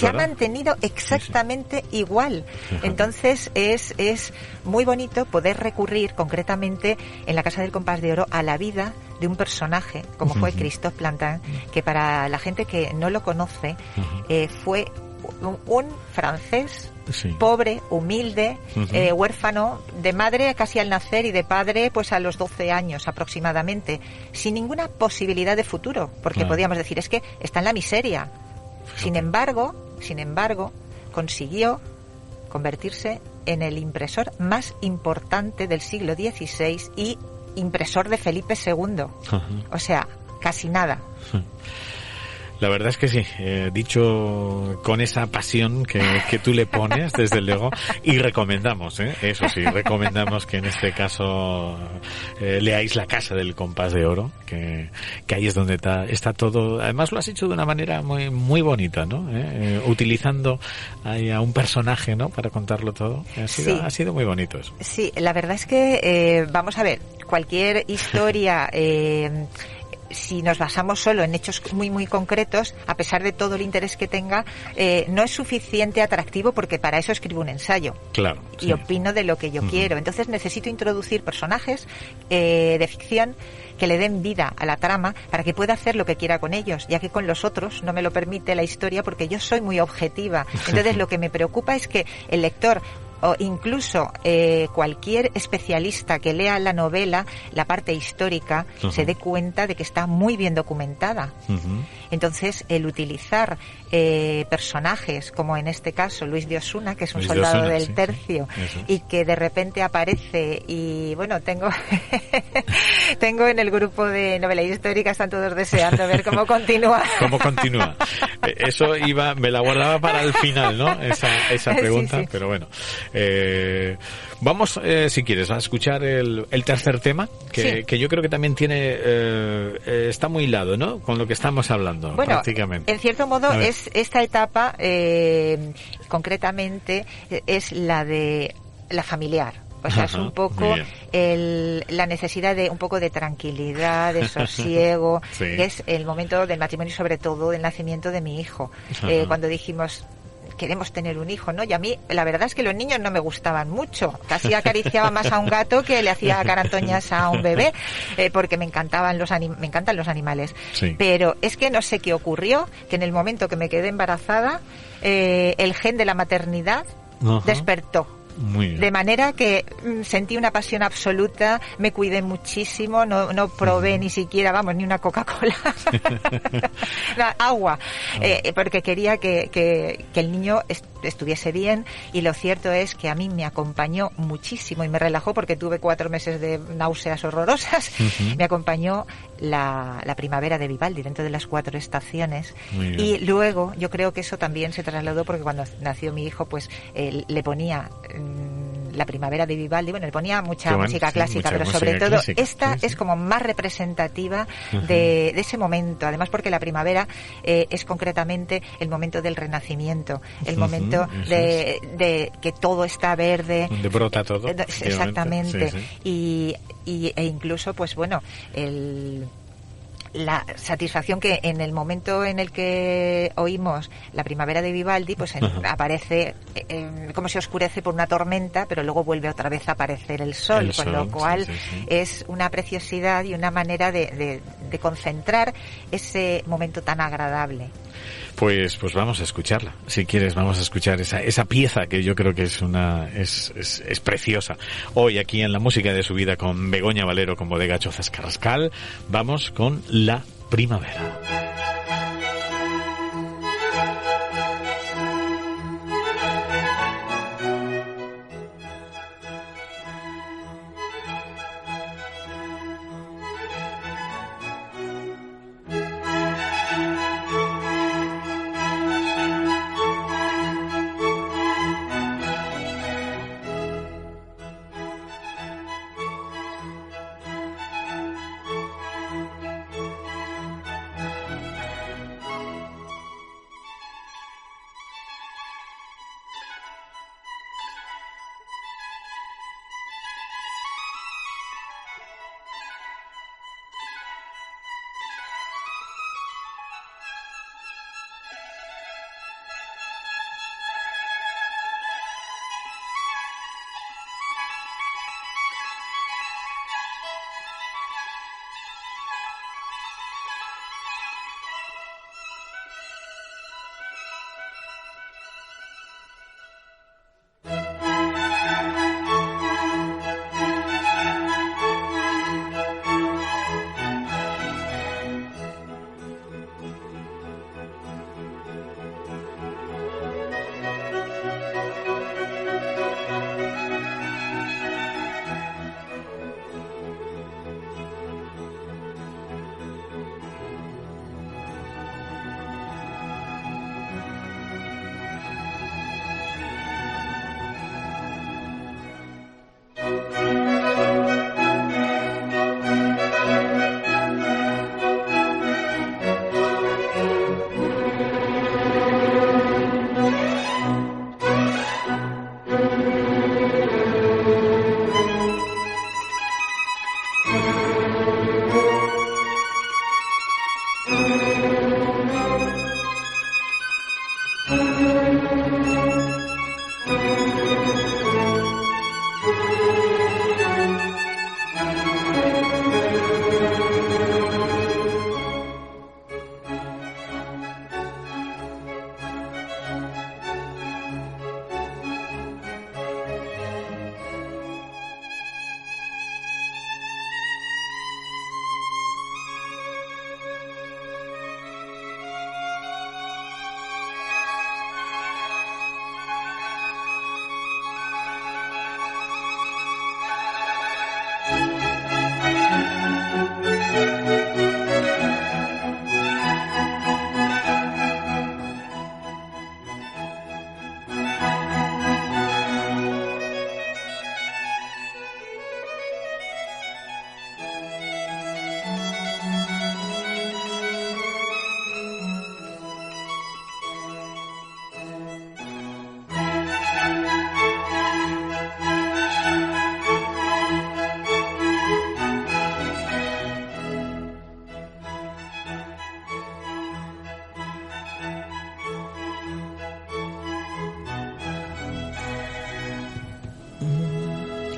ha mantenido exactamente igual. Fíjate. Entonces es muy bonito poder recurrir concretamente en la Casa del Compás de Oro a la vida de un personaje como fue Christophe Plantin, que para la gente que no lo conoce fue un francés pobre, humilde, huérfano, de madre casi al nacer y de padre pues a los 12 años aproximadamente, sin ninguna posibilidad de futuro, porque podíamos decir, es que está en la miseria. Sin embargo, consiguió convertirse en el impresor más importante del siglo XVI y impresor de Felipe II. O sea, casi nada. La verdad es que sí, dicho con esa pasión que tú le pones, desde luego, y recomendamos, eso sí, recomendamos que en este caso leáis La Casa del Compás de Oro, que ahí es donde está todo. Además lo has hecho de una manera muy muy bonita, ¿no? Utilizando ahí a un personaje, ¿no? Para contarlo todo. Ha sido muy bonito eso. Sí, la verdad es que, vamos a ver, cualquier historia si nos basamos solo en hechos muy muy concretos, a pesar de todo el interés que tenga, no es suficiente atractivo, porque para eso escribo un ensayo. Claro. Y opino de lo que yo quiero. Entonces necesito introducir personajes de ficción que le den vida a la trama para que pueda hacer lo que quiera con ellos, ya que con los otros no me lo permite la historia, porque yo soy muy objetiva. Entonces lo que me preocupa es que el lector, o incluso cualquier especialista que lea la novela, la parte histórica, se dé cuenta de que está muy bien documentada. Entonces, el utilizar personajes, como en este caso Luis de Osuna, que es un soldado del tercio, y que de repente aparece, y bueno, tengo en el grupo de novela histórica, están todos deseando ver cómo continúa. ¿Cómo continúa? Eso me la guardaba para el final, ¿no? Esa pregunta, sí. Pero bueno. Vamos, si quieres, a escuchar el tercer tema, que yo creo que también está muy hilado, ¿no? Con lo que estamos hablando, bueno, prácticamente. En cierto modo, esta etapa, concretamente, es la de la familiar. O sea, es un poco la necesidad de un poco de tranquilidad, de sosiego, que es el momento del matrimonio y sobre todo del nacimiento de mi hijo. Cuando dijimos, queremos tener un hijo, ¿no? Y a mí, la verdad es que los niños no me gustaban mucho. Casi acariciaba más a un gato que le hacía carantoñas a un bebé, porque me encantan los animales. Sí. Pero es que no sé qué ocurrió, que en el momento que me quedé embarazada, el gen de la maternidad despertó. Muy bien. De manera que sentí una pasión absoluta, me cuidé muchísimo, no probé ni siquiera, ni una Coca-Cola, agua, porque quería que el niño estuviese bien, y lo cierto es que a mí me acompañó muchísimo y me relajó, porque tuve 4 meses de náuseas horrorosas. Me acompañó la primavera de Vivaldi, dentro de las 4 estaciones, y luego yo creo que eso también se trasladó, porque cuando nació mi hijo, pues le ponía la primavera de Vivaldi, le ponía mucha música clásica, pero sobre todo esta es como más representativa de ese momento, además porque la primavera es concretamente el momento del renacimiento, el momento de que todo está verde, donde brota todo, exactamente, e incluso la satisfacción que en el momento en el que oímos la primavera de Vivaldi, pues aparece como se oscurece por una tormenta, pero luego vuelve otra vez a aparecer el sol, con lo cual es una preciosidad y una manera de concentrar ese momento tan agradable. Pues vamos a escucharla. Si quieres, vamos a escuchar esa pieza que yo creo que es preciosa. Hoy aquí en La Música de su Vida con Begoña Valero, con Bodega Chozas Carrascal, vamos con La Primavera.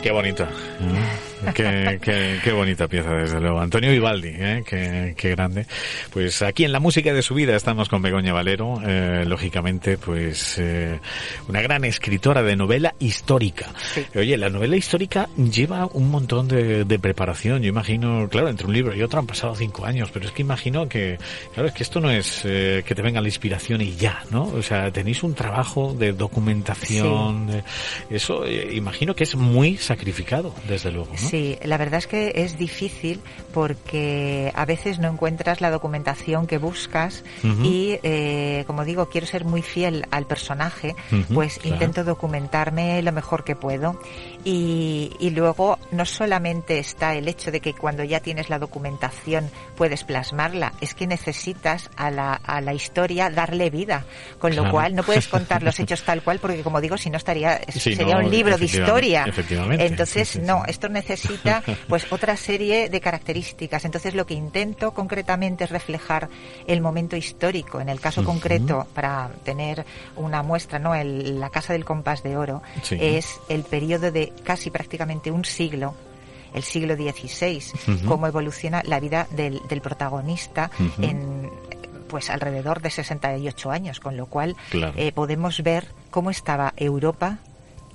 Qué bonita. Qué bonita pieza, desde luego. Antonio Vivaldi, qué grande. Pues aquí en La Música de su Vida estamos con Begoña Valero, lógicamente, pues una gran escritora de novela histórica. Sí. Oye, la novela histórica lleva un montón de preparación. Yo imagino, claro, entre un libro y otro han pasado 5 años, pero es que imagino que, claro, es que esto no es que te venga la inspiración y ya, ¿no? O sea, tenéis un trabajo de documentación, sí. Eso imagino que es muy sacrificado, desde luego, ¿no? Sí, la verdad es que es difícil porque a veces no encuentras la documentación que buscas y, como digo, quiero ser muy fiel al personaje, pues claro, intento documentarme lo mejor que puedo. Y luego no solamente está el hecho de que cuando ya tienes la documentación puedes plasmarla, es que necesitas a la historia darle vida, con lo cual no puedes contar los hechos tal cual, porque como digo, si no sería un libro de historia. Entonces, esto necesita pues otra serie de características. Entonces lo que intento concretamente es reflejar el momento histórico. En el caso concreto, para tener una muestra, ¿no? La Casa del Compás de Oro es el periodo de casi prácticamente un siglo, el siglo XVI, cómo evoluciona la vida del protagonista en pues alrededor de 68 años, con lo cual podemos ver cómo estaba Europa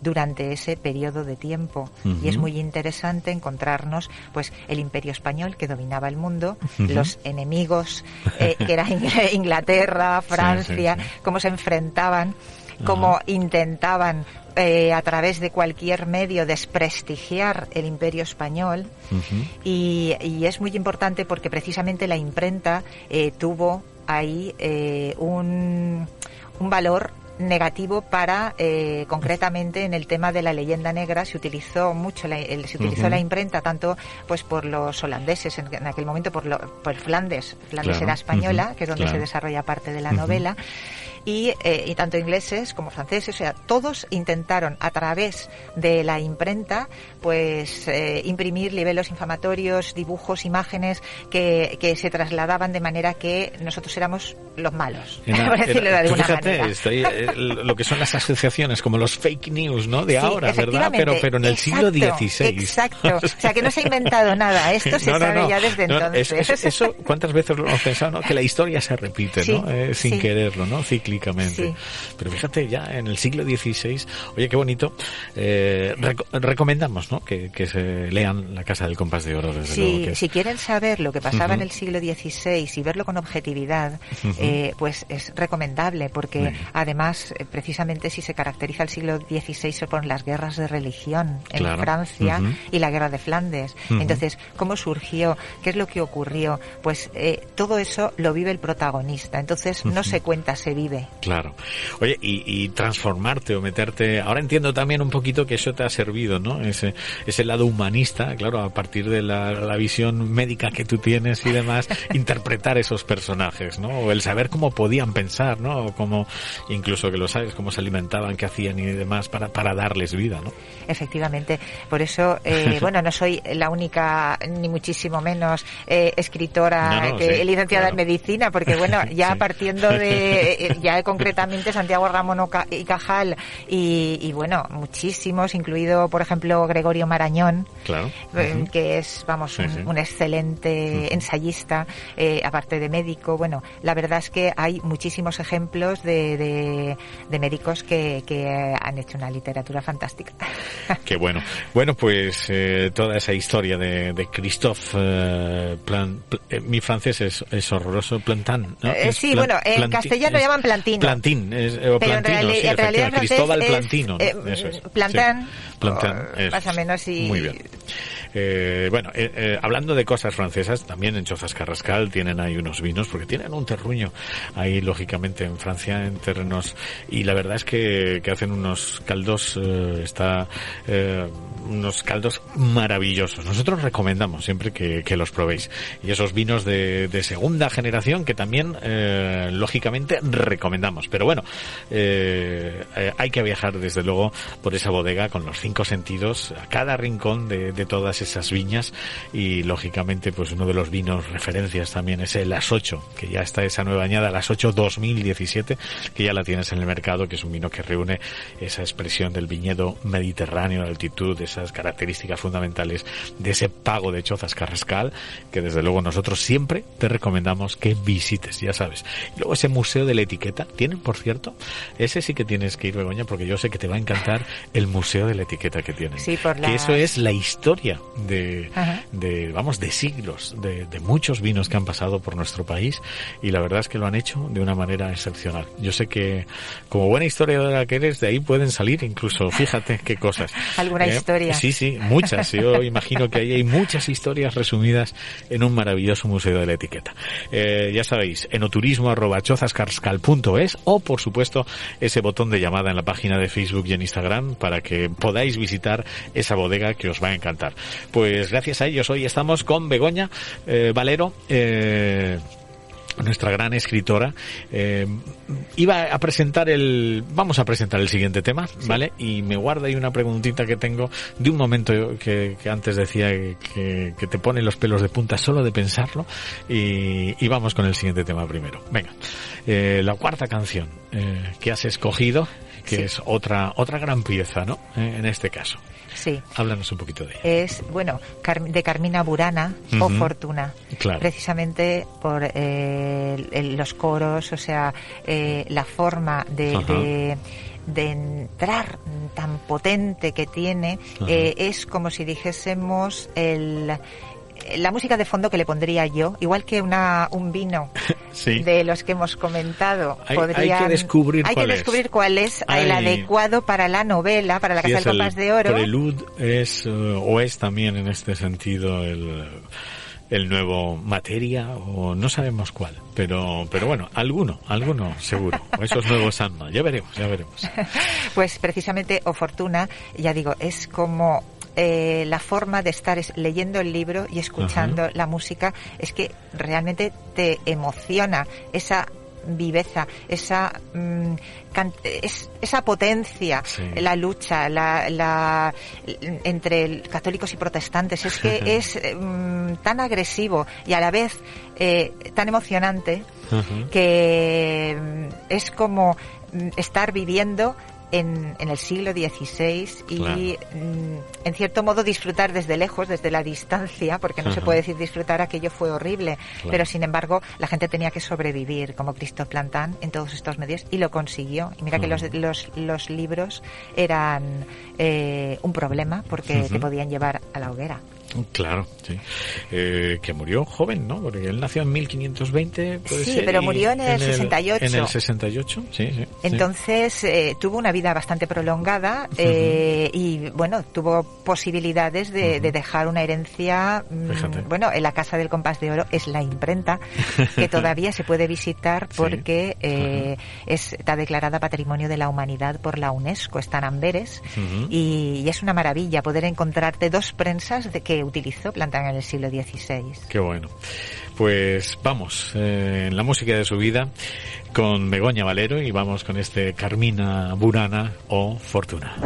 durante ese periodo de tiempo. Y es muy interesante encontrarnos pues el Imperio Español, que dominaba el mundo, los enemigos que era Inglaterra, Francia, cómo se enfrentaban, cómo intentaban a través de cualquier medio desprestigiar el Imperio Español. Y es muy importante porque precisamente la imprenta tuvo ahí un valor negativo para concretamente en el tema de la leyenda negra se utilizó mucho la imprenta, tanto pues por los holandeses en aquel momento, por Flandes era española, que es donde se desarrolla parte de la novela, y tanto ingleses como franceses, o sea, todos intentaron a través de la imprenta pues imprimir libelos infamatorios, dibujos, imágenes que se trasladaban de manera que nosotros éramos los malos, por decirlo de alguna manera. Lo que son las asociaciones como los fake news, ¿no? De ahora, ¿verdad? Pero en el siglo XVI. Exacto. O sea, que no se ha inventado nada. Esto se sabe ya desde entonces. Eso, ¿cuántas veces lo hemos pensado, no? Que la historia se repite, ¿no? Sin quererlo, ¿no? Cíclicamente. Pero fíjate, ya en el siglo XVI, oye, qué bonito. Recomendamos, ¿no? Que se lean La Casa del Compás de Oro, desde luego. Que si quieren saber lo que pasaba en el siglo XVI y verlo con objetividad, pues es recomendable, porque además precisamente si se caracteriza el siglo XVI por las guerras de religión en Francia y la guerra de Flandes. Entonces, ¿cómo surgió? ¿Qué es lo que ocurrió? Pues todo eso lo vive el protagonista. Entonces, no se cuenta, se vive. Claro. Oye, y transformarte o meterte... Ahora entiendo también un poquito que eso te ha servido, ¿no? Ese lado humanista, claro, a partir de la visión médica que tú tienes y demás, interpretar esos personajes, ¿no? O el saber cómo podían pensar, ¿no? O cómo, incluso que lo sabes, cómo se alimentaban, qué hacían y demás para darles vida, ¿no? Efectivamente. Por eso, no soy la única, ni muchísimo menos, escritora licenciada en medicina, porque ya partiendo de, ya concretamente Santiago Ramón y Cajal y muchísimos, incluido, por ejemplo, Gregorio Marañón, que es, un excelente ensayista, aparte de médico. La verdad es que hay muchísimos ejemplos de médicos que han hecho una literatura fantástica. Qué bueno. Bueno, pues toda esa historia de Christophe mi francés es horroroso, Plantin, ¿no? En castellano llaman Plantin. Plantin, pero en realidad Cristóbal Plantino, ¿no? Eso es. Plantin, más o menos. Muy bien. Hablando de cosas francesas, también en Chozas Carrascal tienen ahí unos vinos, porque tienen un terruño ahí, lógicamente, en Francia, en terrenos, y la verdad es que hacen unos caldos, unos caldos maravillosos. Nosotros recomendamos siempre que los probéis. Y esos vinos de segunda generación que también, lógicamente, recomendamos. Pero hay que viajar, desde luego, por esa bodega con los 5 sentidos, a cada rincón de todas esas viñas, y lógicamente pues uno de los vinos referencias también es el Las 8, que ya está esa nueva añada, Las 8 2017, que ya la tienes en el mercado, que es un vino que reúne esa expresión del viñedo mediterráneo de altitud, esas características fundamentales de ese pago de Chozas Carrascal, que desde luego nosotros siempre te recomendamos que visites, ya sabes. Y luego ese museo de la etiqueta, tienen, por cierto, ese sí que tienes que ir, Begoña, porque yo sé que te va a encantar el museo de la etiqueta que tienen. Sí, que eso es la historia de siglos, de muchos vinos que han pasado por nuestro país, y la verdad es que lo han hecho de una manera excepcional. Yo sé que, como buena historiadora que eres, de ahí pueden salir incluso, fíjate qué cosas. ¿Alguna historia? Sí, muchas. Yo imagino que ahí hay muchas historias resumidas en un maravilloso museo de la etiqueta. Ya sabéis, enoturismo@chozascarrascal.es, o por supuesto ese botón de llamada en la página de Facebook y en Instagram para que podáis visitar esa bodega que os va a encantar. Pues gracias a ellos hoy estamos con Begoña Valero, nuestra gran escritora. Vamos a presentar el siguiente tema, ¿vale? Y me guarda ahí una preguntita que tengo de un momento que antes decía que te pone los pelos de punta solo de pensarlo, y vamos con el siguiente tema primero. Venga, la cuarta canción que has escogido, que es otra gran pieza, ¿no? En este caso. Sí. Háblanos un poquito de ella. Es, de Carmina Burana, o Fortuna. Claro. Precisamente por los coros, o sea, la forma de entrar tan potente que tiene, es como si dijésemos la música de fondo que le pondría yo, igual que un vino sí. de los que hemos comentado. Hay que descubrir cuál es el adecuado para la novela, para la Casa del Compás de Oro. Prelude es también en este sentido el nuevo Materia, o no sabemos cuál, pero bueno, alguno seguro, o esos nuevos Sandman, ya veremos. Pues precisamente O Fortuna, ya digo, es como la forma de estar leyendo el libro y escuchando la música, es que realmente te emociona esa viveza, esa potencia, sí. La lucha entre católicos y protestantes, es que es tan agresivo y a la vez tan emocionante, que es como estar viviendo en el siglo XVI y claro. En cierto modo disfrutar desde lejos, desde la distancia, porque no se puede decir disfrutar, aquello fue horrible, claro. Pero sin embargo la gente tenía que sobrevivir, como Christophe Plantin, en todos estos medios, y lo consiguió. Y mira que los libros eran un problema, porque te podían llevar a la hoguera. Claro, sí. Que murió joven, ¿no? Porque él nació en 1520, puede ser. Sí, pero murió en el 68. En el 68, sí. Entonces, tuvo una vida bastante prolongada, y, bueno, tuvo posibilidades de dejar una herencia. Bueno, en la Casa del Compás de Oro es la imprenta, que todavía se puede visitar porque está declarada Patrimonio de la Humanidad por la UNESCO, está en Amberes, y es una maravilla poder encontrarte dos prensas que utilizó Plantin en el siglo XVI. Qué bueno. Pues vamos, en la música de su vida con Begoña Valero, y vamos con este Carmina Burana o Fortuna.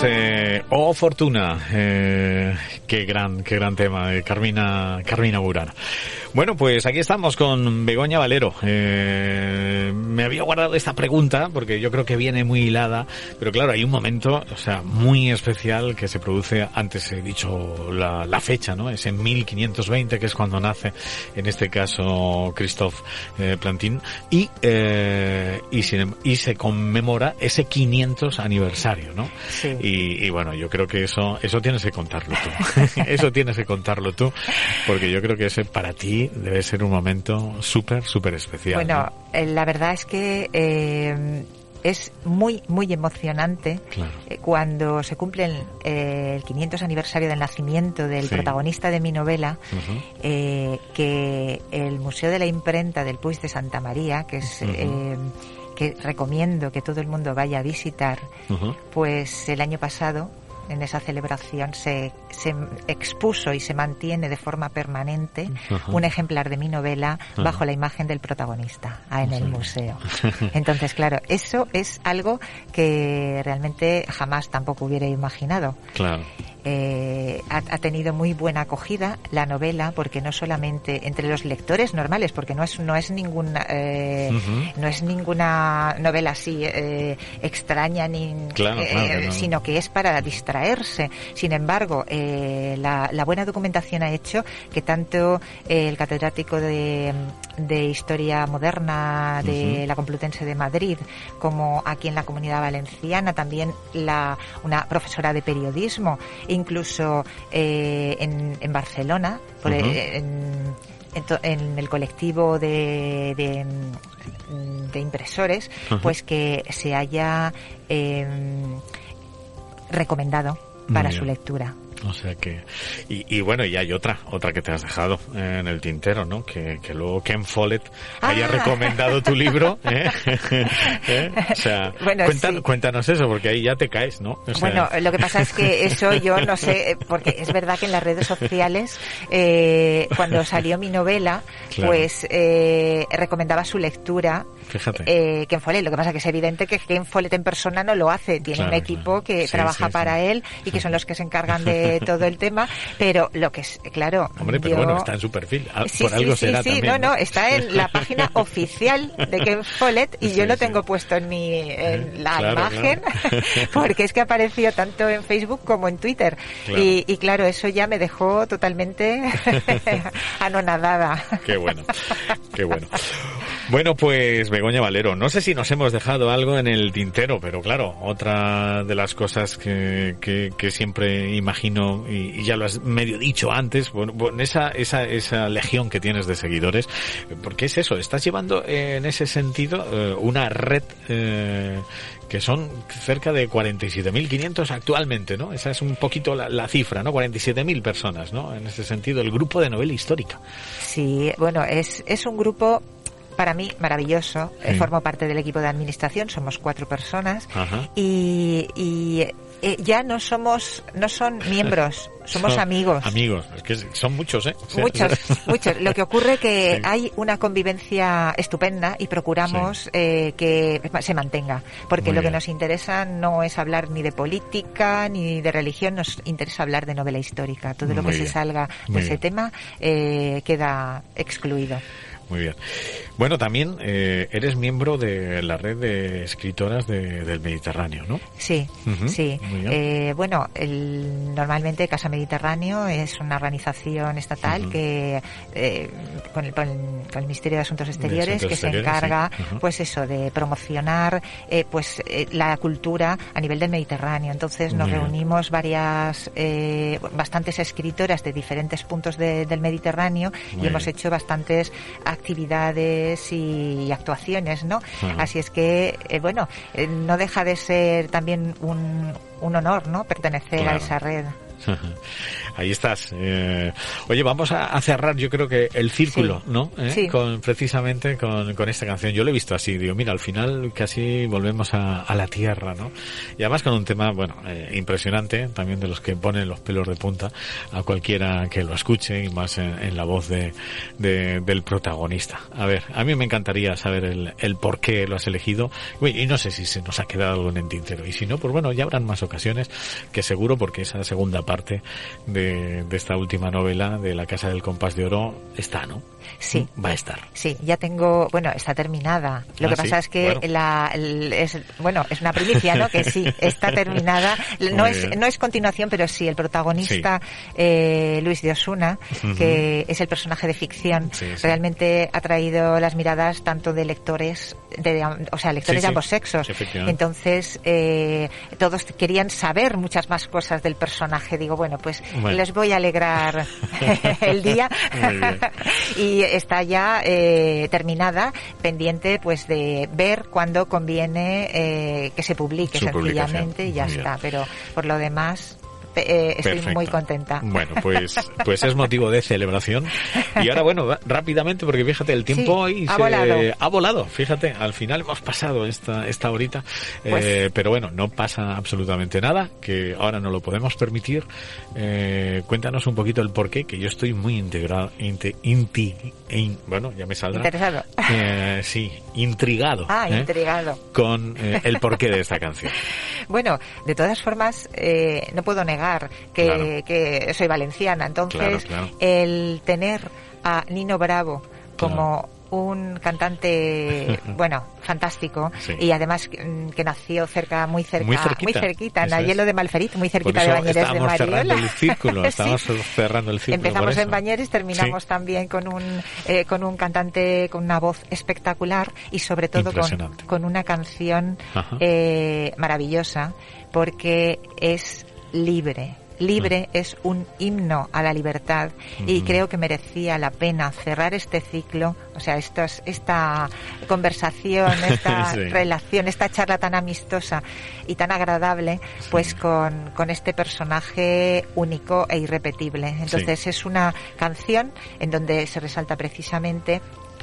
pues Oh Fortuna, qué gran tema de Carmina Burana. Bueno, pues aquí estamos con Begoña Valero. Me había guardado esta pregunta porque yo creo que viene muy hilada, pero claro, hay un momento, o sea, muy especial que se produce, antes he dicho la fecha, ¿no? Es en 1520, que es cuando nace, en este caso, Christophe Plantin, y se conmemora ese 500 aniversario, ¿no? Sí. Y bueno, yo creo que eso tienes que contarlo tú. Eso tienes que contarlo tú, porque yo creo que ese para ti debe ser un momento súper especial. Bueno, ¿no? La verdad es que es muy emocionante. Claro. Cuando se cumple el 500 aniversario del nacimiento del protagonista de mi novela, que el Museo de la Imprenta del Puig de Santa María, que es que recomiendo que todo el mundo vaya a visitar, pues el año pasado en esa celebración se expuso y se mantiene de forma permanente un ejemplar de mi novela bajo la imagen del protagonista en el museo. Entonces, claro, eso es algo que realmente jamás tampoco hubiera imaginado. Claro. Ha tenido muy buena acogida la novela, porque no solamente entre los lectores normales, porque no es ninguna novela así extraña ni sino que es para distraerse. Sin embargo, la buena documentación ha hecho que tanto el catedrático de Historia Moderna de la Complutense de Madrid, como aquí en la Comunidad Valenciana, también una profesora de periodismo, incluso en Barcelona, en el colectivo de impresores, pues que se haya recomendado para su lectura. O sea que y bueno, y hay otra que te has dejado en el tintero, ¿no? Que luego Ken Follett haya recomendado tu libro, O sea, bueno, cuéntanos eso, porque ahí ya te caes, ¿no? O sea... Bueno, lo que pasa es que eso yo no sé, porque es verdad que en las redes sociales, cuando salió mi novela, pues recomendaba su lectura. Fíjate. Ken Follett. Lo que pasa es que es evidente que Ken Follett en persona no lo hace. Tiene un equipo que trabaja para él y que son los que se encargan de todo el tema, pero lo que es, claro... Hombre, pero bueno, está en su perfil. Por algo será también. No, está en la página oficial de Ken Follett y yo lo tengo puesto en la imagen, porque es que apareció tanto en Facebook como en Twitter. Claro. Y claro, eso ya me dejó totalmente anonadada. Qué bueno. Bueno, pues Begoña Valero, no sé si nos hemos dejado algo en el tintero, pero claro, otra de las cosas que siempre imagino, y ya lo has medio dicho antes, bueno, esa legión que tienes de seguidores, porque es eso, estás llevando en ese sentido una red que son cerca de 47.500 actualmente, ¿no? Esa es un poquito la cifra, ¿no? 47.000 personas, ¿no? En ese sentido, el grupo de novela histórica. Sí, bueno, es un grupo para mí maravilloso. Formo parte del equipo de administración, somos 4 personas. Y ya no son miembros, somos amigos. Amigos, es que son muchos, ¿eh? Muchos. Lo que ocurre que hay una convivencia estupenda y procuramos que se mantenga, porque lo que nos interesa no es hablar ni de política ni de religión, nos interesa hablar de novela histórica. Todo lo que se salga de ese tema queda excluido. Muy bien. Bueno, también eres miembro de la red de escritoras del Mediterráneo, ¿no? Sí, sí. Bueno, normalmente Casa Mediterráneo es una organización estatal que con el Ministerio de Asuntos Exteriores se encarga, pues eso, de promocionar la cultura a nivel del Mediterráneo. Entonces nos reunimos bastantes escritoras de diferentes puntos del Mediterráneo y hemos hecho bastantes actividades y actuaciones, ¿no? Así es que, no deja de ser también un honor, ¿no? Pertenecer a esa red. ahí estás. Oye, vamos a cerrar, yo creo que el círculo, sí. ¿no? Sí. Precisamente con esta canción. Yo lo he visto así, digo, mira, al final casi volvemos a la tierra, ¿no? Y además con un tema, bueno, impresionante, también de los que ponen los pelos de punta a cualquiera que lo escuche, y más en la voz del protagonista. A ver, a mí me encantaría saber el por qué lo has elegido, y no sé si se nos ha quedado algo en el tintero, y si no, pues bueno, ya habrán más ocasiones, que seguro, porque esa segunda parte de esta última novela de La Casa del Compás de Oro está, ¿no? Sí. Va a estar. Sí, ya tengo, bueno, está terminada. Lo que pasa es que es una primicia, ¿no? Que sí, está terminada. No es continuación, pero sí, el protagonista, Luis de Osuna, que es el personaje de ficción, realmente ha traído las miradas tanto de lectores, de ambos sexos. Entonces, todos querían saber muchas más cosas del personaje. Digo, bueno, pues les voy a alegrar el día. Y está ya terminada, pendiente pues de ver cuándo conviene que se publique sencillamente, y ya está. Pero por lo demás, estoy muy contenta. Bueno, pues es motivo de celebración. Y ahora, bueno, rápidamente, porque fíjate, el tiempo hoy ha volado. Fíjate, al final hemos pasado esta horita, pero bueno, no pasa absolutamente nada, que ahora no lo podemos permitir. Cuéntanos un poquito el porqué, que yo estoy muy integrado, bueno, ya me saldrá. ¿Interesado? Sí, intrigado. Intrigado. Con el porqué de esta canción. Bueno, de todas formas, no puedo negar que soy valenciana, entonces el tener a Nino Bravo como un cantante, bueno, fantástico, y además que nació muy cerquita, en Ayelo de Malferit, muy cerquita de Bañeres de Mariola. Estamos cerrando el círculo. Empezamos en Bañeres, terminamos también con un cantante con una voz espectacular, y sobre todo con una canción maravillosa, porque es libre, es un himno a la libertad, y creo que merecía la pena cerrar este ciclo, o sea, esta conversación, esta relación, esta charla tan amistosa y tan agradable, pues con este personaje único e irrepetible. Entonces es una canción en donde se resalta precisamente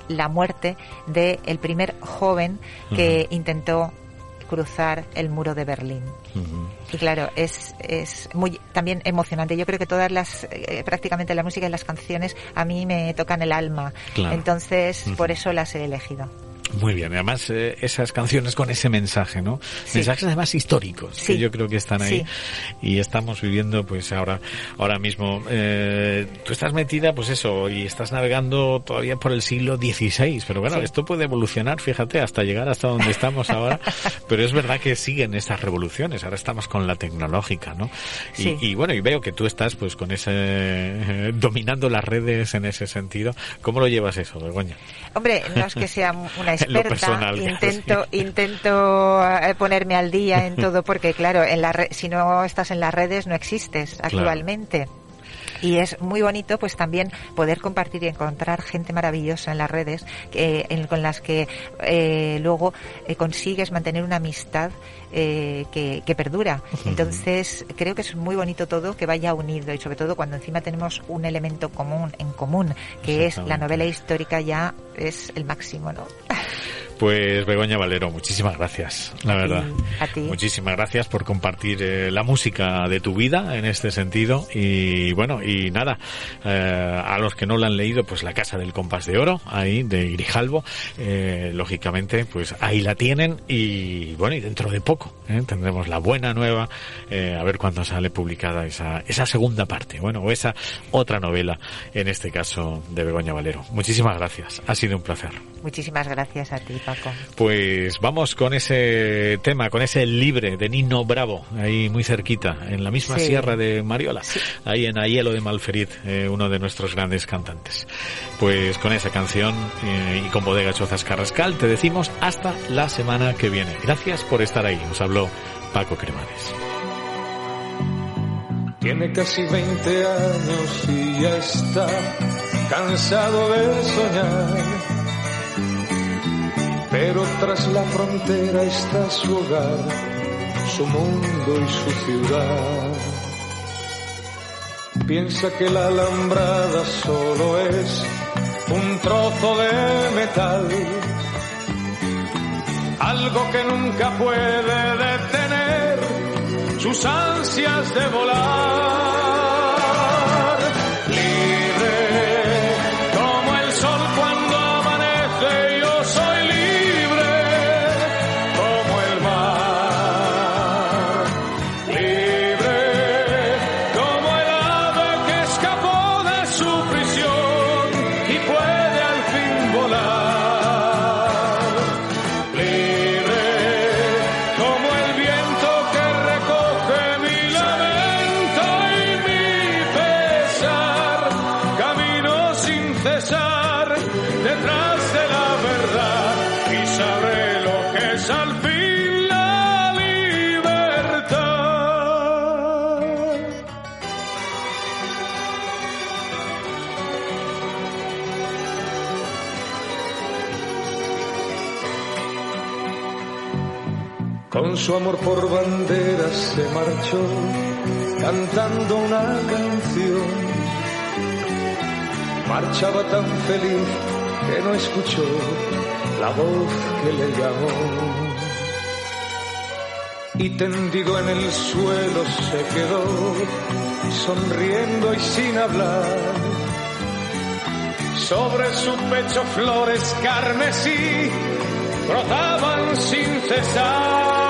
la muerte del primer joven que intentó cruzar el muro de Berlín. Y claro, es muy también emocionante. Yo creo que prácticamente la música y las canciones a mí me tocan el alma. Entonces, por eso las he elegido. Muy bien, además esas canciones con ese mensaje, ¿no? Mensajes además históricos, que yo creo que están ahí, y estamos viviendo pues ahora mismo. Tú estás metida, pues eso, y estás navegando todavía por el siglo XVI, pero bueno, esto puede evolucionar, fíjate, hasta llegar hasta donde estamos ahora, pero es verdad que siguen estas revoluciones, ahora estamos con la tecnológica, ¿no? Y bueno, y veo que tú estás pues con ese dominando las redes en ese sentido. ¿Cómo lo llevas eso, Begoña? Hombre, no es que sea una experta, intento ponerme al día en todo, porque claro, si no estás en las redes no existes actualmente. Y es muy bonito pues también poder compartir y encontrar gente maravillosa en las redes con las que luego consigues mantener una amistad que perdura. Entonces creo que es muy bonito todo que vaya unido, y sobre todo cuando encima tenemos un elemento en común, que es la novela histórica, ya es el máximo, ¿no? Pues Begoña Valero, muchísimas gracias, la verdad. A ti. Muchísimas gracias por compartir la música de tu vida en este sentido. Y bueno, y nada, a los que no la han leído, pues La Casa del Compás de Oro, ahí de Grijalbo, lógicamente, pues ahí la tienen. Y bueno, y dentro de poco tendremos la buena nueva, a ver cuándo sale publicada esa segunda parte, bueno, o esa otra novela, en este caso de Begoña Valero. Muchísimas gracias, ha sido un placer. Muchísimas gracias a ti, Paco. Pues vamos con ese tema, con ese Libre de Nino Bravo, ahí muy cerquita, en la misma sierra de Mariola, ahí en Ayelo de Malferit, uno de nuestros grandes cantantes. Pues con esa canción y con Bodega Chozas Carrascal te decimos hasta la semana que viene. Gracias por estar ahí. Os habló Paco Cremades. Tiene casi 20 años y ya está cansado de soñar. Pero tras la frontera está su hogar, su mundo y su ciudad. piensa que la alambrada solo es un trozo de metal, algo que nunca puede detener sus ansias de volar. Con su amor por banderas se marchó, cantando una canción. Marchaba tan feliz que no escuchó la voz que le llamó. Y tendido en el suelo se quedó, sonriendo y sin hablar. Sobre su pecho flores carmesí brotaban sin cesar.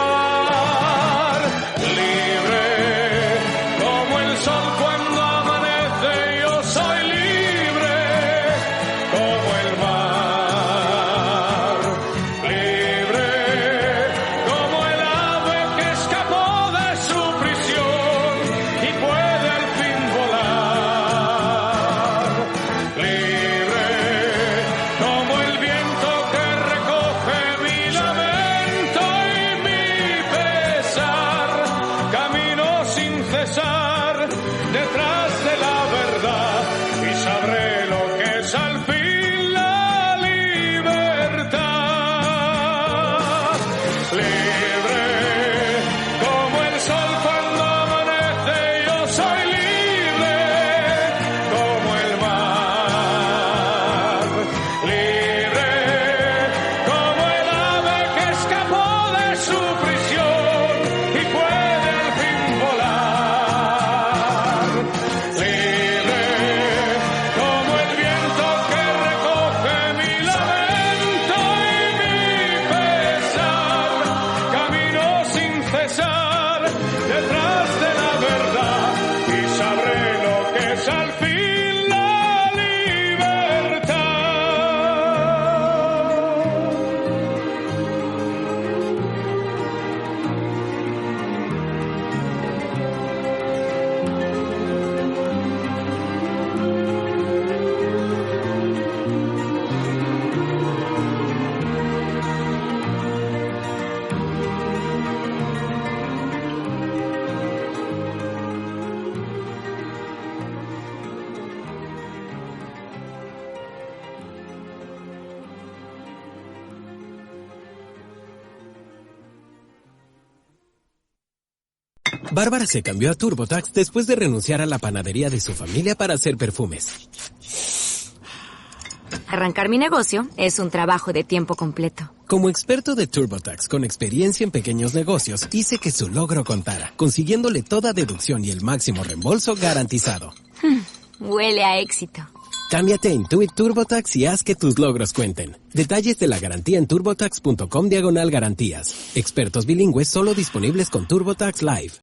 Bárbara se cambió a TurboTax después de renunciar a la panadería de su familia para hacer perfumes. Arrancar mi negocio es un trabajo de tiempo completo. Como experto de TurboTax con experiencia en pequeños negocios, hice que su logro contara, consiguiéndole toda deducción y el máximo reembolso garantizado. Huele a éxito. Cámbiate a Intuit TurboTax y haz que tus logros cuenten. Detalles de la garantía en turbotax.com/garantías. Expertos bilingües solo disponibles con TurboTax Live.